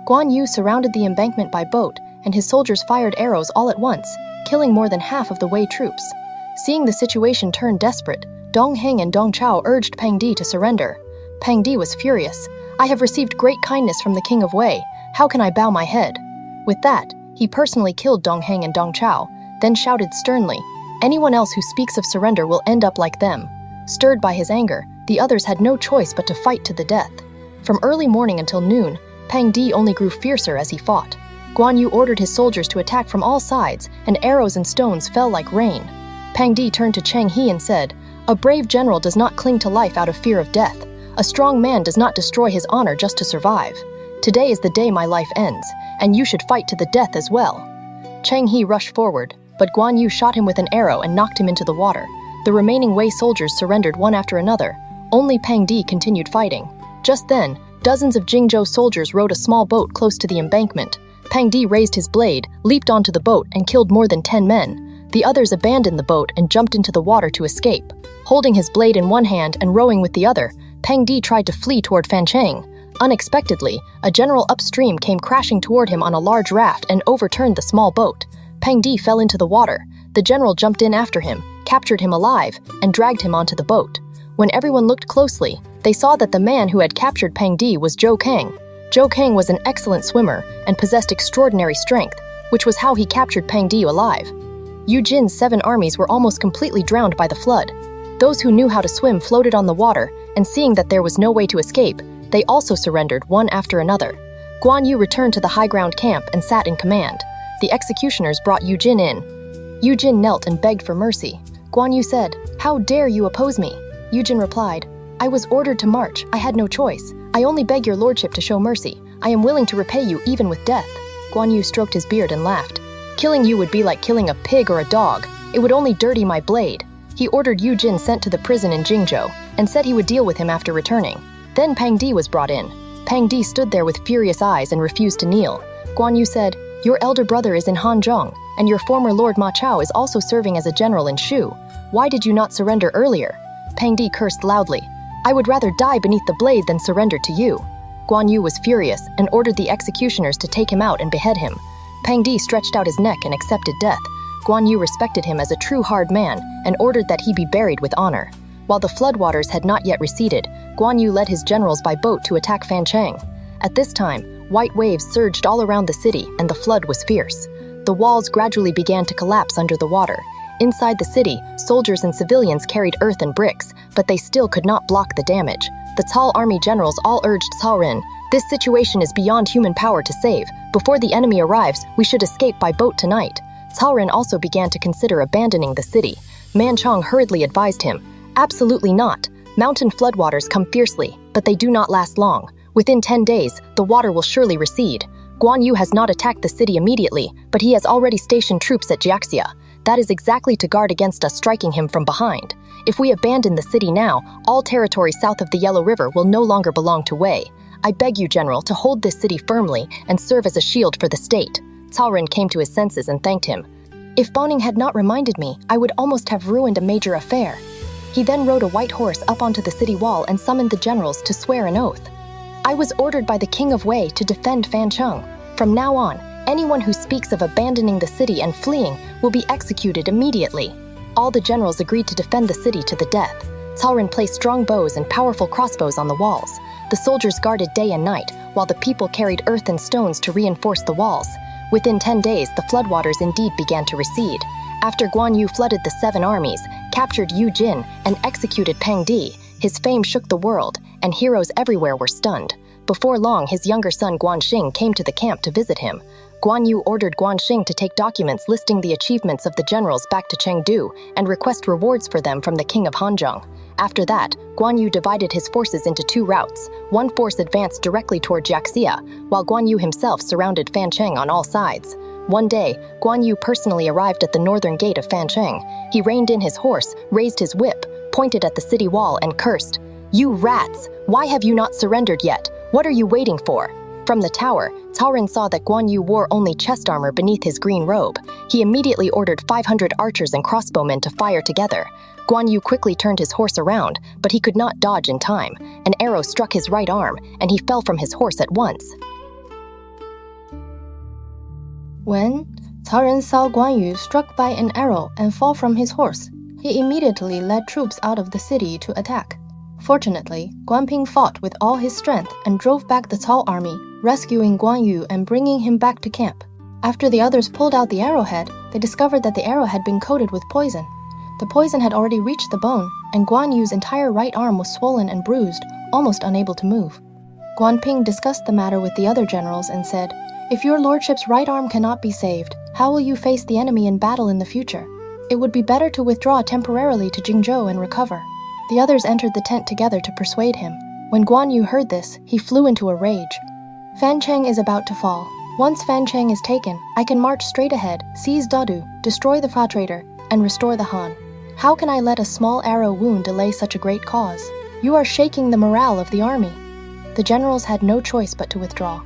Guan Yu surrounded the embankment by boat, and his soldiers fired arrows all at once, killing more than half of the Wei troops. Seeing the situation turn desperate, Dong Heng and Dong Chao urged Pang Di to surrender. Pang Di was furious. "I have received great kindness from the king of Wei. How can I bow my head?" With that, he personally killed Dong Heng and Dong Chao, then shouted sternly, "Anyone else who speaks of surrender will end up like them." Stirred by his anger, the others had no choice but to fight to the death. From early morning until noon, Pang Di only grew fiercer as he fought. Guan Yu ordered his soldiers to attack from all sides, and arrows and stones fell like rain. Pang Di turned to Cheng He and said, "A brave general does not cling to life out of fear of death. A strong man does not destroy his honor just to survive. Today is the day my life ends, and you should fight to the death as well." Cheng He rushed forward, but Guan Yu shot him with an arrow and knocked him into the water. The remaining Wei soldiers surrendered one after another. Only Pang Di continued fighting. Just then, dozens of Jingzhou soldiers rowed a small boat close to the embankment. Pang Di raised his blade, leaped onto the boat, and killed more than 10 men. The others abandoned the boat and jumped into the water to escape. Holding his blade in one hand and rowing with the other, Pang Di tried to flee toward Fancheng. Unexpectedly, a general upstream came crashing toward him on a large raft and overturned the small boat. Pang Di fell into the water. The general jumped in after him, captured him alive, and dragged him onto the boat. When everyone looked closely, they saw that the man who had captured Pang Di was Zhou Kang. Zhou Kang was an excellent swimmer and possessed extraordinary strength, which was how he captured Pang Di alive. Yu Jin's 7 armies were almost completely drowned by the flood. Those who knew how to swim floated on the water, and seeing that there was no way to escape, they also surrendered one after another. Guan Yu returned to the high ground camp and sat in command. The executioners brought Yu Jin in. Yu Jin knelt and begged for mercy. Guan Yu said, "How dare you oppose me?" Yu Jin replied, "I was ordered to march. I had no choice. I only beg your lordship to show mercy. I am willing to repay you even with death." Guan Yu stroked his beard and laughed. "Killing you would be like killing a pig or a dog. It would only dirty my blade." He ordered Yu Jin sent to the prison in Jingzhou and said he would deal with him after returning. Then Pang Di was brought in. Pang Di stood there with furious eyes and refused to kneel. Guan Yu said, "Your elder brother is in Huang Zhong, and your former Lord Ma Chao is also serving as a general in Shu. Why did you not surrender earlier?" Pang Di cursed loudly. "I would rather die beneath the blade than surrender to you." Guan Yu was furious and ordered the executioners to take him out and behead him. Pang Di stretched out his neck and accepted death. Guan Yu respected him as a true hard man and ordered that he be buried with honor. While the floodwaters had not yet receded, Guan Yu led his generals by boat to attack Fancheng. At this time, white waves surged all around the city and the flood was fierce. The walls gradually began to collapse under the water. Inside the city, soldiers and civilians carried earth and bricks, but they still could not block the damage. The Cao army generals all urged Zhao Yun, "This situation is beyond human power to save. Before the enemy arrives, we should escape by boat tonight." Cao Yun also began to consider abandoning the city. Man Chong hurriedly advised him, Absolutely not. Mountain floodwaters come fiercely, but they do not last long. Within 10 days, the water will surely recede. Guan Yu has not attacked the city immediately, but he has already stationed troops at Jiaxia. That is exactly to guard against us striking him from behind. If we abandon the city now, all territory south of the Yellow River will no longer belong to Wei. I beg you, General, to hold this city firmly and serve as a shield for the state. Cao Ren came to his senses and thanked him. If Boning had not reminded me, I would almost have ruined a major affair. He then rode a white horse up onto the city wall and summoned the generals to swear an oath. I was ordered by the King of Wei to defend Fa Zheng. From now on, anyone who speaks of abandoning the city and fleeing will be executed immediately. All the generals agreed to defend the city to the death. Cao Ren placed strong bows and powerful crossbows on the walls. The soldiers guarded day and night, while the people carried earth and stones to reinforce the walls. Within 10 days, the floodwaters indeed began to recede. After Guan Yu flooded the 7 armies, captured Yu Jin, and executed Peng Di, his fame shook the world, and heroes everywhere were stunned. Before long, his younger son Guan Xing came to the camp to visit him. Guan Yu ordered Guan Xing to take documents listing the achievements of the generals back to Chengdu and request rewards for them from the king of Hanzhong. After that, Guan Yu divided his forces into 2 routes. One force advanced directly toward Jiaxia, while Guan Yu himself surrounded Fancheng on all sides. One day, Guan Yu personally arrived at the northern gate of Fancheng. He reined in his horse, raised his whip, pointed at the city wall, and cursed, "You rats! Why have you not surrendered yet? What are you waiting for?" From the tower, Cao Ren saw that Guan Yu wore only chest armor beneath his green robe. He immediately ordered 500 archers and crossbowmen to fire together. Guan Yu quickly turned his horse around, but he could not dodge in time. An arrow struck his right arm, and he fell from his horse at once. When Cao Ren saw Guan Yu struck by an arrow and fall from his horse, he immediately led troops out of the city to attack. Fortunately, Guan Ping fought with all his strength and drove back the Cao army, rescuing Guan Yu and bringing him back to camp. After the others pulled out the arrowhead, they discovered that the arrow had been coated with poison. The poison had already reached the bone, and Guan Yu's entire right arm was swollen and bruised, almost unable to move. Guan Ping discussed the matter with the other generals and said, "If your lordship's right arm cannot be saved, how will you face the enemy in battle in the future? It would be better to withdraw temporarily to Jingzhou and recover." The others entered the tent together to persuade him. When Guan Yu heard this, he flew into a rage. "Fancheng is about to fall. Once Fancheng is taken, I can march straight ahead, seize Dadu, destroy the Fa traitor, and restore the Han. How can I let a small arrow wound delay such a great cause? You are shaking the morale of the army." The generals had no choice but to withdraw.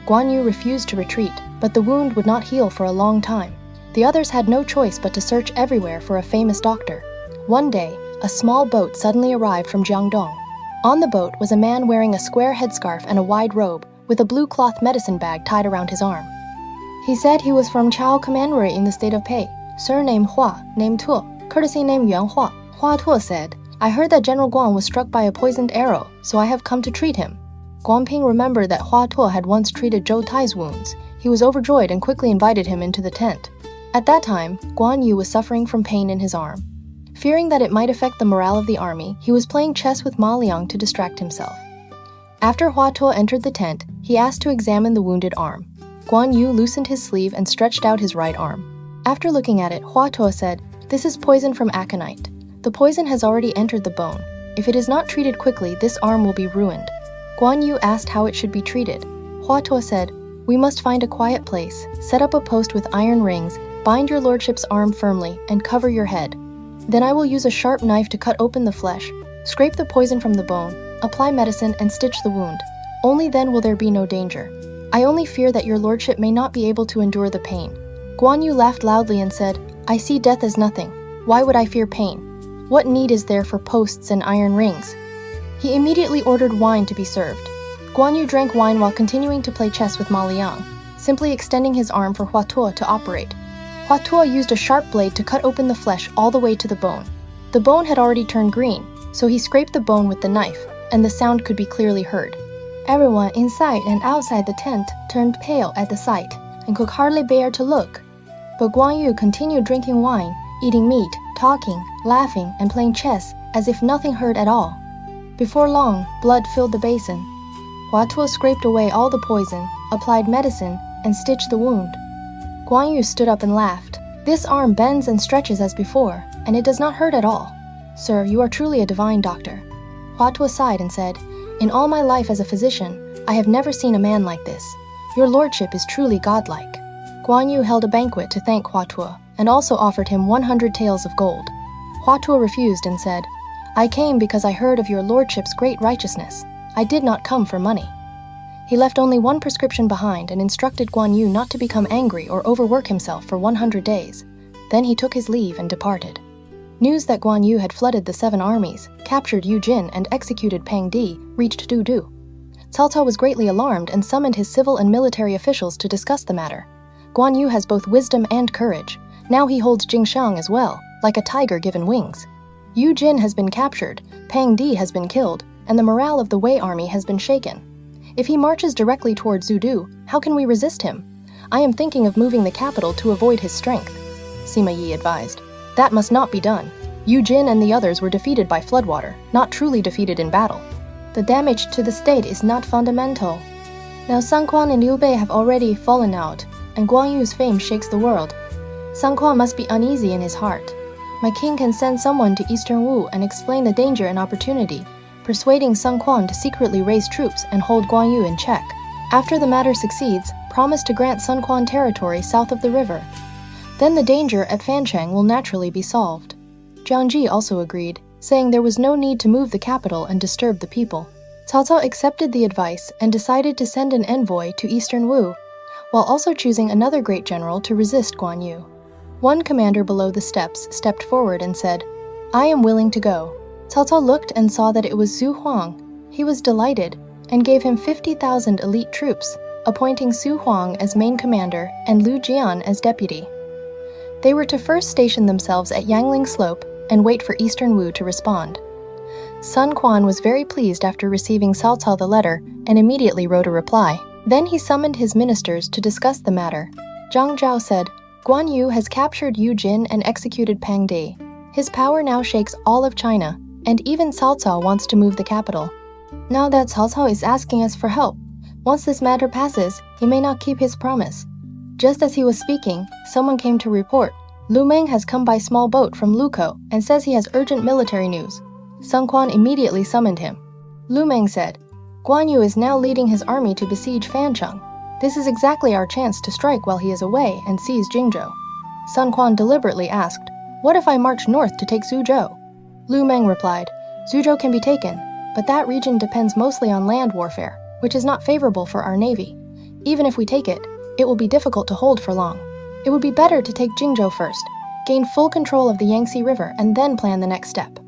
Guan Yu refused to retreat, but the wound would not heal for a long time. The others had no choice but to search everywhere for a famous doctor. One day, a small boat suddenly arrived from Jiangdong. On the boat was a man wearing a square headscarf and a wide robe, with a blue cloth medicine bag tied around his arm. He said he was from Chao Commandery in the state of Pei, surname Hua, name Tuo, courtesy name Yuan Hua. Hua Tuo said, "I heard that General Guan was struck by a poisoned arrow, so I have come to treat him." Guan Ping remembered that Hua Tuo had once treated Zhou Tai's wounds. He was overjoyed and quickly invited him into the tent. At that time, Guan Yu was suffering from pain in his arm. Fearing that it might affect the morale of the army, he was playing chess with Ma Liang to distract himself. After Hua Tuo entered the tent, he asked to examine the wounded arm. Guan Yu loosened his sleeve and stretched out his right arm. After looking at it, Hua Tuo said, "This is poison from aconite. The poison has already entered the bone. If it is not treated quickly, this arm will be ruined." Guan Yu asked how it should be treated. Hua Tuo said, "We must find a quiet place, set up a post with iron rings, bind your lordship's arm firmly, and cover your head. Then I will use a sharp knife to cut open the flesh, scrape the poison from the bone, apply medicine, and stitch the wound. Only then will there be no danger. I only fear that your lordship may not be able to endure the pain." Guan Yu laughed loudly and said, "I see death as nothing. Why would I fear pain? What need is there for posts and iron rings?" He immediately ordered wine to be served. Guan Yu drank wine while continuing to play chess with Ma Liang, simply extending his arm for Hua Tuo to operate. Hua Tuo used a sharp blade to cut open the flesh all the way to the bone. The bone had already turned green, so he scraped the bone with the knife, and the sound could be clearly heard. Everyone inside and outside the tent turned pale at the sight and could hardly bear to look. But Guan Yu continued drinking wine, eating meat, talking, laughing, and playing chess as if nothing hurt at all. Before long, blood filled the basin. Hua Tuo scraped away all the poison, applied medicine, and stitched the wound. Guan Yu stood up and laughed. "This arm bends and stretches as before, and it does not hurt at all." "Sir, you are truly a divine doctor." Hua Tuo sighed and said, "In all my life as a physician, I have never seen a man like this. Your lordship is truly godlike." Guan Yu held a banquet to thank Hua Tuo and also offered him 100 taels of gold. Hua Tuo refused and said, "I came because I heard of your lordship's great righteousness. I did not come for money." He left only one prescription behind and instructed Guan Yu not to become angry or overwork himself for 100 days. Then he took his leave and departed. News that Guan Yu had flooded the 7 armies, captured Yu Jin, and executed Pang Di reached Du. Cao Cao was greatly alarmed and summoned his civil and military officials to discuss the matter. Guan Yu has both wisdom and courage. Now he holds Jingshang as well, like a tiger given wings. Yu Jin has been captured, Pang Di has been killed, and the morale of the Wei army has been shaken. If he marches directly towards Zudu, how can we resist him? I am thinking of moving the capital to avoid his strength," Sima Yi advised. "That must not be done. Yu Jin and the others were defeated by floodwater, not truly defeated in battle. The damage to the state is not fundamental. Now San Quan and Liu Bei have already fallen out, and Guan Yu's fame shakes the world. San Quan must be uneasy in his heart. My king can send someone to Eastern Wu and explain the danger and opportunity, persuading San Quan to secretly raise troops and hold Guan Yu in check. After the matter succeeds, promise to grant Sun Quan territory south of the river. Then the danger at Fancheng will naturally be solved." Jiang Ji also agreed, saying there was no need to move the capital and disturb the people. Cao Cao accepted the advice and decided to send an envoy to Eastern Wu, while also choosing another great general to resist Guan Yu. One commander below the steps stepped forward and said, "I am willing to go." Cao Cao looked and saw that it was Xu Huang. He was delighted and gave him 50,000 elite troops, appointing Xu Huang as main commander and Lu Jian as deputy. They were to first station themselves at Yangling Slope and wait for Eastern Wu to respond. Sun Quan was very pleased after receiving Cao Cao the letter and immediately wrote a reply. Then he summoned his ministers to discuss the matter. Zhang Zhao said, "Guan Yu has captured Yu Jin and executed Pang Di. His power now shakes all of China, and even Cao Cao wants to move the capital. Now that Cao Cao is asking us for help, once this matter passes, he may not keep his promise." Just as he was speaking, someone came to report, "Lu Meng has come by small boat from Lukou and says he has urgent military news." Sun Quan immediately summoned him. Lu Meng said, "Guan Yu is now leading his army to besiege Fancheng. This is exactly our chance to strike while he is away and seize Jingzhou." Sun Quan deliberately asked, "What if I march north to take Suzhou?" Lu Meng replied, "Suzhou can be taken, but that region depends mostly on land warfare, which is not favorable for our navy. Even if we take it, it will be difficult to hold for long. It would be better to take Jingzhou first, gain full control of the Yangtze River, and then plan the next step."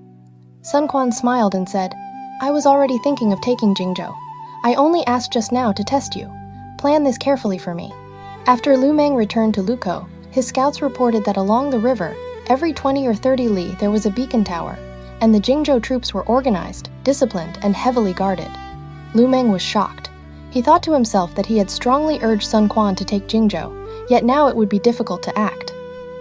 Sun Quan smiled and said, "I was already thinking of taking Jingzhou. I only asked just now to test you. Plan this carefully for me." After Lu Meng returned to Lukou, his scouts reported that along the river, every 20 or 30 li there was a beacon tower, and the Jingzhou troops were organized, disciplined, and heavily guarded. Lu Meng was shocked. He thought to himself that he had strongly urged Sun Quan to take Jingzhou, yet now it would be difficult to act.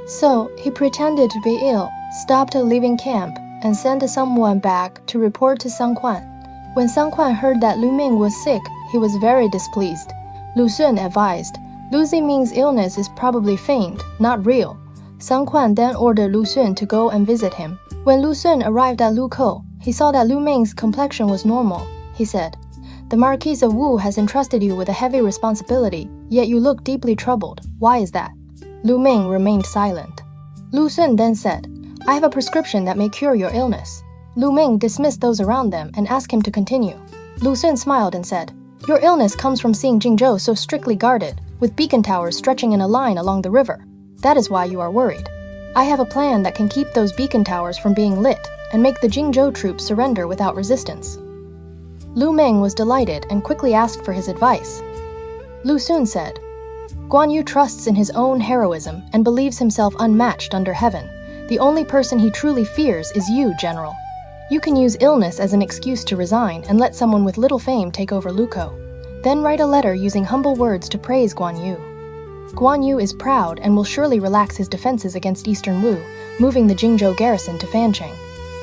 So he pretended to be ill, stopped leaving camp, and sent someone back to report to Sun Quan. When Sun Quan heard that Lu Meng was sick, he was very displeased. Lu Xun advised, "Lu Ziming's illness is probably feigned, not real." Sun Quan then ordered Lu Xun to go and visit him. When Lu Xun arrived at Lukou, he saw that Lu Meng's complexion was normal. He said, "The Marquis of Wu has entrusted you with a heavy responsibility, yet you look deeply troubled. Why is that?" Lu Meng remained silent. Lu Xun then said, "I have a prescription that may cure your illness." Lu Meng dismissed those around them and asked him to continue. Lu Xun smiled and said, "Your illness comes from seeing Jingzhou so strictly guarded, with beacon towers stretching in a line along the river. That is why you are worried. I have a plan that can keep those beacon towers from being lit and make the Jingzhou troops surrender without resistance." Lu Meng was delighted and quickly asked for his advice. Lu Xun said, "Guan Yu trusts in his own heroism and believes himself unmatched under heaven. The only person he truly fears is you, General. You can use illness as an excuse to resign and let someone with little fame take over Lukou. Then write a letter using humble words to praise Guan Yu. Guan Yu is proud and will surely relax his defenses against Eastern Wu, moving the Jingzhou garrison to Fancheng.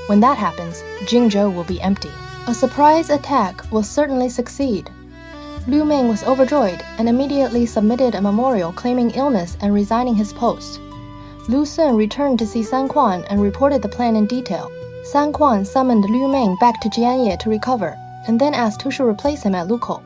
When that happens, Jingzhou will be empty. A surprise attack will certainly succeed." Lu Meng was overjoyed and immediately submitted a memorial claiming illness and resigning his post. Lu Xun returned to see Sun Quan and reported the plan in detail. San Quan summoned Liu Meng back to Jianye to recover, and then asked who should replace him at Lukou.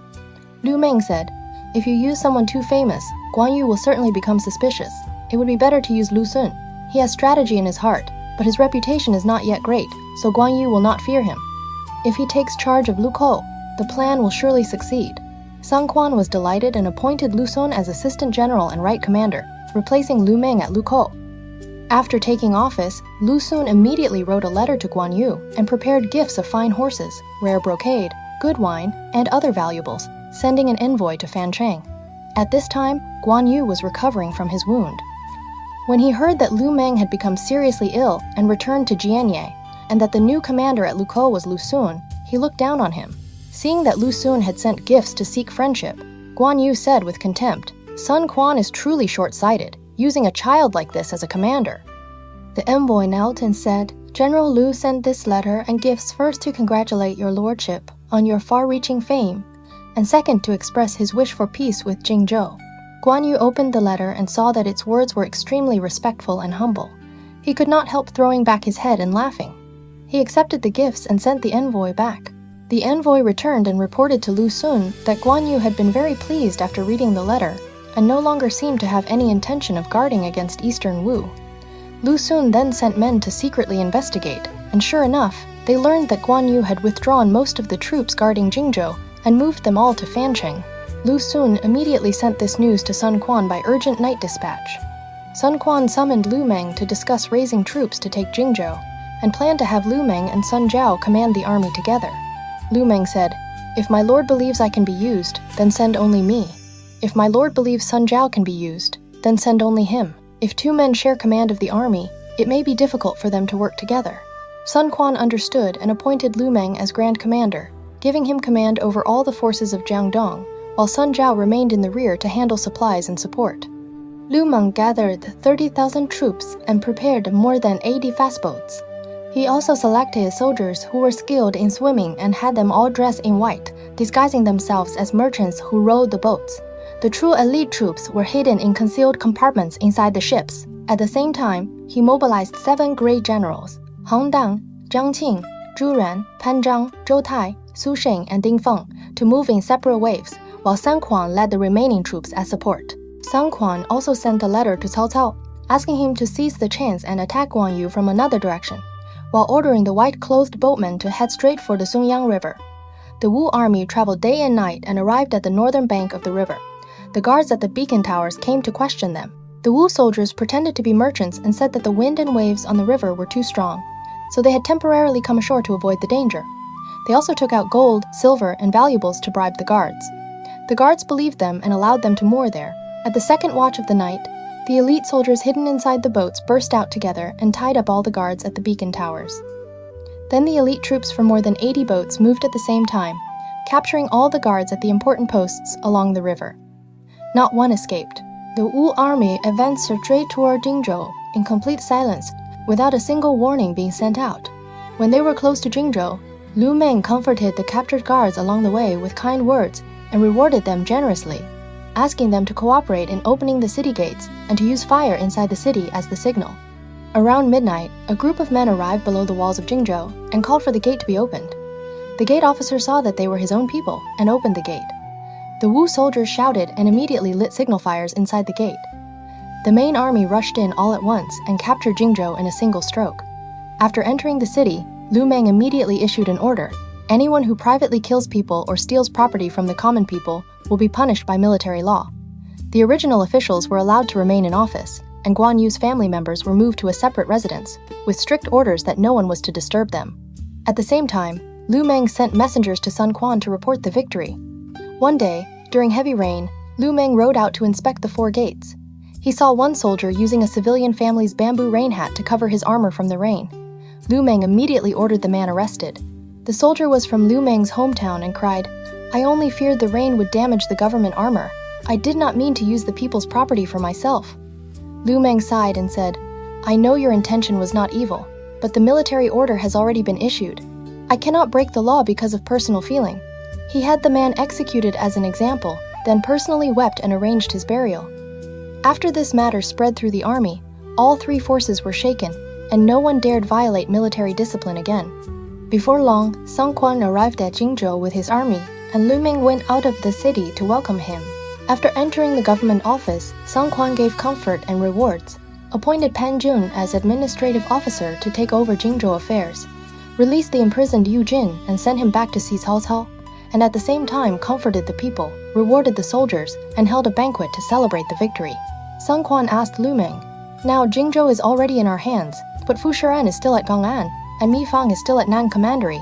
Liu Meng said, "If you use someone too famous, Guan Yu will certainly become suspicious. It would be better to use Lu Sun. He has strategy in his heart, but his reputation is not yet great, so Guan Yu will not fear him. If he takes charge of Lukou, the plan will surely succeed." San Quan was delighted and appointed Lu Sun as assistant general and right commander, replacing Liu Meng at Lukou. After taking office, Lu Sun immediately wrote a letter to Guan Yu and prepared gifts of fine horses, rare brocade, good wine, and other valuables, sending an envoy to Fancheng. At this time, Guan Yu was recovering from his wound. When he heard that Liu Meng had become seriously ill and returned to Jianye, and that the new commander at Lukou was Lu Sun, he looked down on him. Seeing that Lu Sun had sent gifts to seek friendship, Guan Yu said with contempt, "Sun Quan is truly short-sighted, using a child like this as a commander." The envoy knelt and said, "General Liu sent this letter and gifts first to congratulate your lordship on your far-reaching fame, and second to express his wish for peace with Jingzhou." Guan Yu opened the letter and saw that its words were extremely respectful and humble. He could not help throwing back his head and laughing. He accepted the gifts and sent the envoy back. The envoy returned and reported to Lu Sun that Guan Yu had been very pleased after reading the letter and no longer seemed to have any intention of guarding against Eastern Wu. Lu Sun then sent men to secretly investigate, and sure enough, they learned that Guan Yu had withdrawn most of the troops guarding Jingzhou and moved them all to Fancheng. Lu Sun immediately sent this news to Sun Quan by urgent night dispatch. Sun Quan summoned Liu Meng to discuss raising troops to take Jingzhou, and planned to have Liu Meng and Sun Zhao command the army together. Liu Meng said, "If my lord believes I can be used, then send only me. If my lord believes Sun Zhao can be used, then send only him. If two men share command of the army, it may be difficult for them to work together." Sun Quan understood and appointed Liu Meng as Grand Commander, giving him command over all the forces of Jiangdong, while Sun Zhao remained in the rear to handle supplies and support. Liu Meng gathered 30,000 troops and prepared more than 80 fast boats. He also selected soldiers who were skilled in swimming and had them all dressed in white, disguising themselves as merchants who rowed the boats. The true elite troops were hidden in concealed compartments inside the ships. At the same time, he mobilized 7 great generals, Hong Dang, Zhang Qing, Zhu Ran, Pan Zhang, Zhou Tai, Su Sheng, and Ding Feng, to move in separate waves, while San Quan led the remaining troops as support. San Quan also sent a letter to Cao Cao, asking him to seize the chance and attack Guan Yu from another direction, while ordering the white-clothed boatmen to head straight for the Sungyang River. The Wu army traveled day and night and arrived at the northern bank of the river. The guards at the beacon towers came to question them. The Wu soldiers pretended to be merchants and said that the wind and waves on the river were too strong, so they had temporarily come ashore to avoid the danger. They also took out gold, silver, and valuables to bribe the guards. The guards believed them and allowed them to moor there. At the second watch of the night, the elite soldiers hidden inside the boats burst out together and tied up all the guards at the beacon towers. Then the elite troops from more than 80 boats moved at the same time, capturing all the guards at the important posts along the river. Not one escaped. The Wu army advanced straight toward Jingzhou in complete silence, without a single warning being sent out. When they were close to Jingzhou, Liu Meng comforted the captured guards along the way with kind words and rewarded them generously, asking them to cooperate in opening the city gates and to use fire inside the city as the signal. Around midnight, a group of men arrived below the walls of Jingzhou and called for the gate to be opened. The gate officer saw that they were his own people and opened the gate. The Wu soldiers shouted and immediately lit signal fires inside the gate. The main army rushed in all at once and captured Jingzhou in a single stroke. After entering the city, Liu Meng immediately issued an order. Anyone who privately kills people or steals property from the common people will be punished by military law. The original officials were allowed to remain in office, and Guan Yu's family members were moved to a separate residence, with strict orders that no one was to disturb them. At the same time, Liu Meng sent messengers to Sun Quan to report the victory. One day, during heavy rain, Liu Meng rode out to inspect the 4 gates. He saw one soldier using a civilian family's bamboo rain hat to cover his armor from the rain. Liu Meng immediately ordered the man arrested. The soldier was from Liu Meng's hometown and cried, "I only feared the rain would damage the government armor. I did not mean to use the people's property for myself." Liu Meng sighed and said, "I know your intention was not evil, but the military order has already been issued. I cannot break the law because of personal feeling." He had the man executed as an example, then personally wept and arranged his burial. After this matter spread through the army, all 3 forces were shaken, and no one dared violate military discipline again. Before long, Sun Quan arrived at Jingzhou with his army, and Lu Ming went out of the city to welcome him. After entering the government office, Sun Quan gave comfort and rewards, appointed Pan Jun as administrative officer to take over Jingzhou affairs, released the imprisoned Yu Jin and sent him back to see Cao Cao, and at the same time comforted the people, rewarded the soldiers, and held a banquet to celebrate the victory. Sun Quan asked Lu Ming, "Now Jingzhou is already in our hands, but Fu Shiren is still at Gong'an, and Mi Fang is still at Nan Commandery.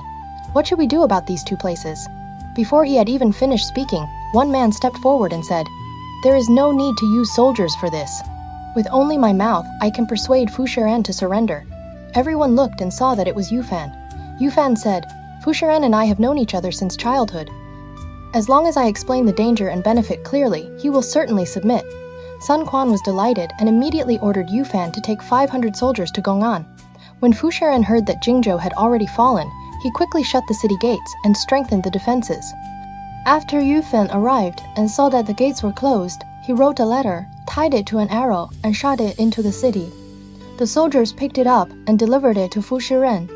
What should we do about these two places?" Before he had even finished speaking, one man stepped forward and said, "There is no need to use soldiers for this. With only my mouth, I can persuade Fu Shiren to surrender." Everyone looked and saw that it was Yu Fan. Yu Fan said, "Fu Shiren and I have known each other since childhood. As long as I explain the danger and benefit clearly, he will certainly submit." Sun Quan was delighted and immediately ordered Yu Fan to take 500 soldiers to Gong'an. When Fu Shiren heard that Jingzhou had already fallen, he quickly shut the city gates and strengthened the defenses. After Yu Fan arrived and saw that the gates were closed, he wrote a letter, tied it to an arrow, and shot it into the city. The soldiers picked it up and delivered it to Fu Shiren.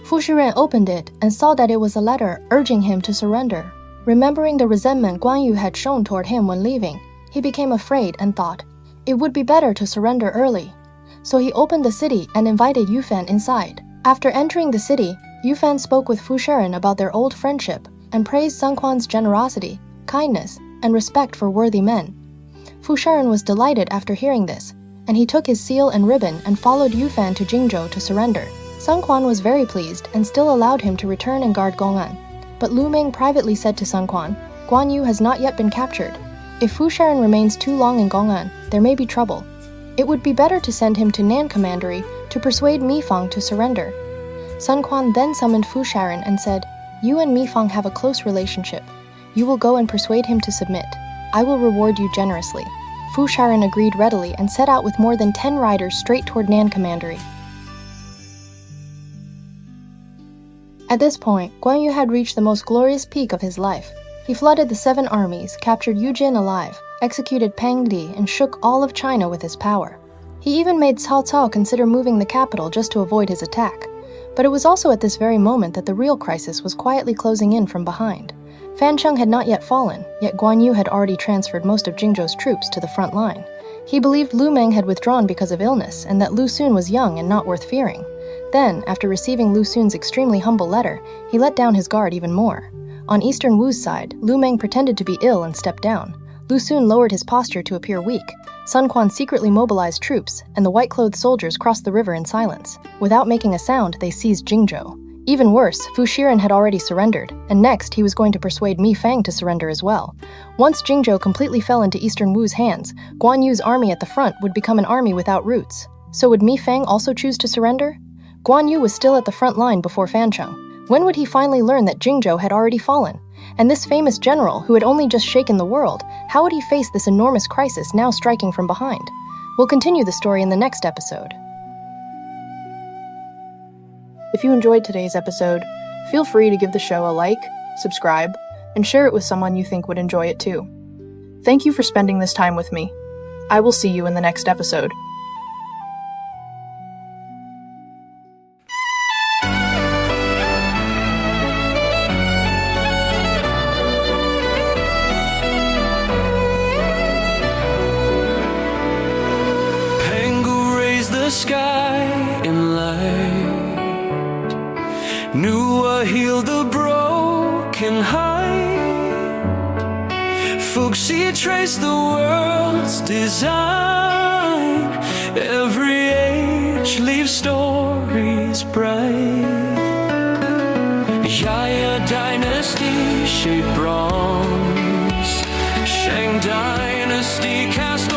Fu Shiren opened it and saw that it was a letter urging him to surrender. Remembering the resentment Guan Yu had shown toward him when leaving, he became afraid and thought, it would be better to surrender early. So he opened the city and invited Yu Fan inside. After entering the city, Yu Fan spoke with Fu Shiren about their old friendship and praised Sun Quan's generosity, kindness, and respect for worthy men. Fu Shiren was delighted after hearing this, and he took his seal and ribbon and followed Yu Fan to Jingzhou to surrender. Sun Quan was very pleased and still allowed him to return and guard Gong'an. But Lu Ming privately said to Sun Quan, "Guan Yu has not yet been captured. If Fu Shiren remains too long in Gong'an, there may be trouble. It would be better to send him to Nan Commandery to persuade Mi Fang to surrender." Sun Quan then summoned Fu Shiren and said, "You and Mi Fang have a close relationship. You will go and persuade him to submit. I will reward you generously." Fu Shiren agreed readily and set out with more than 10 riders straight toward Nan Commandery. At this point, Guan Yu had reached the most glorious peak of his life. He flooded the 7 armies, captured Yu Jin alive, executed Pang Di, and shook all of China with his power. He even made Cao Cao consider moving the capital just to avoid his attack. But it was also at this very moment that the real crisis was quietly closing in from behind. Fancheng had not yet fallen, yet Guan Yu had already transferred most of Jingzhou's troops to the front line. He believed Lu Meng had withdrawn because of illness and that Lu Xun was young and not worth fearing. Then, after receiving Lu Xun's extremely humble letter, he let down his guard even more. On Eastern Wu's side, Lu Meng pretended to be ill and stepped down. Lu Xun lowered his posture to appear weak. Sun Quan secretly mobilized troops, and the white-clothed soldiers crossed the river in silence. Without making a sound, they seized Jingzhou. Even worse, Fu Shiren had already surrendered, and next he was going to persuade Mi Fang to surrender as well. Once Jingzhou completely fell into Eastern Wu's hands, Guan Yu's army at the front would become an army without roots. So would Mi Fang also choose to surrender? Guan Yu was still at the front line before Fancheng. When would he finally learn that Jingzhou had already fallen? And this famous general, who had only just shaken the world, how would he face this enormous crisis now striking from behind? We'll continue the story in the next episode. If you enjoyed today's episode, feel free to give the show a like, subscribe, and share it with someone you think would enjoy it too. Thank you for spending this time with me. I will see you in the next episode. Sky in light, Nua healed the broken heart. Fuxi traced the world's design. Every age leaves stories bright. Yaya dynasty shaped bronze. Shang dynasty cast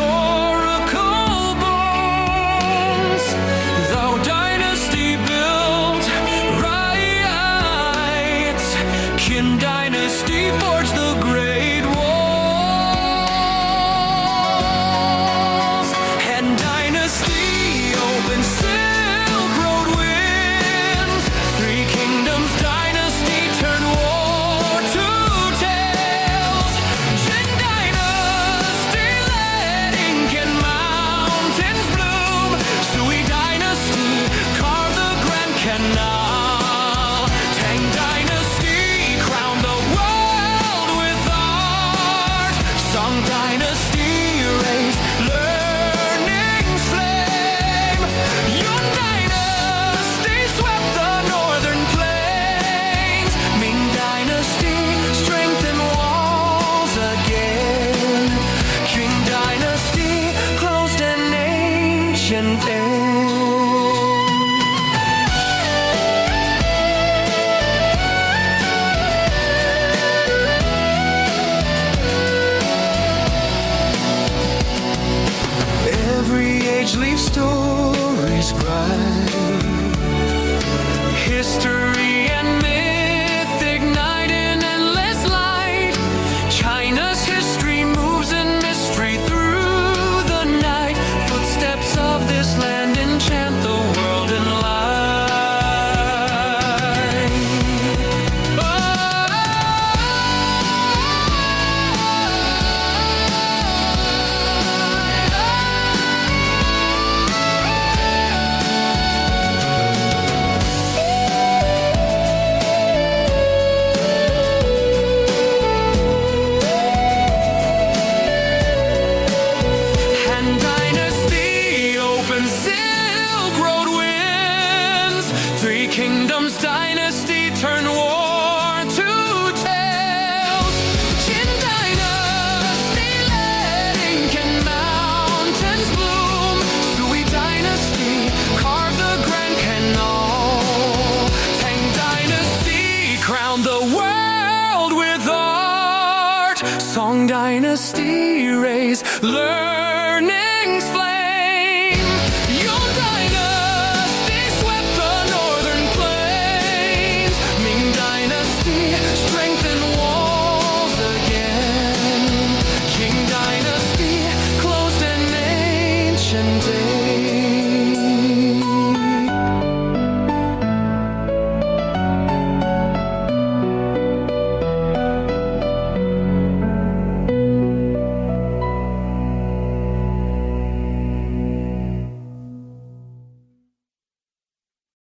dynasty forged the great walls, and dynasty opened Silk Road winds. 3 kingdoms dynasty turned war to tales. Jin dynasty let ink and mountains bloom. Sui dynasty crowned the world with art. Song dynasty raise, learn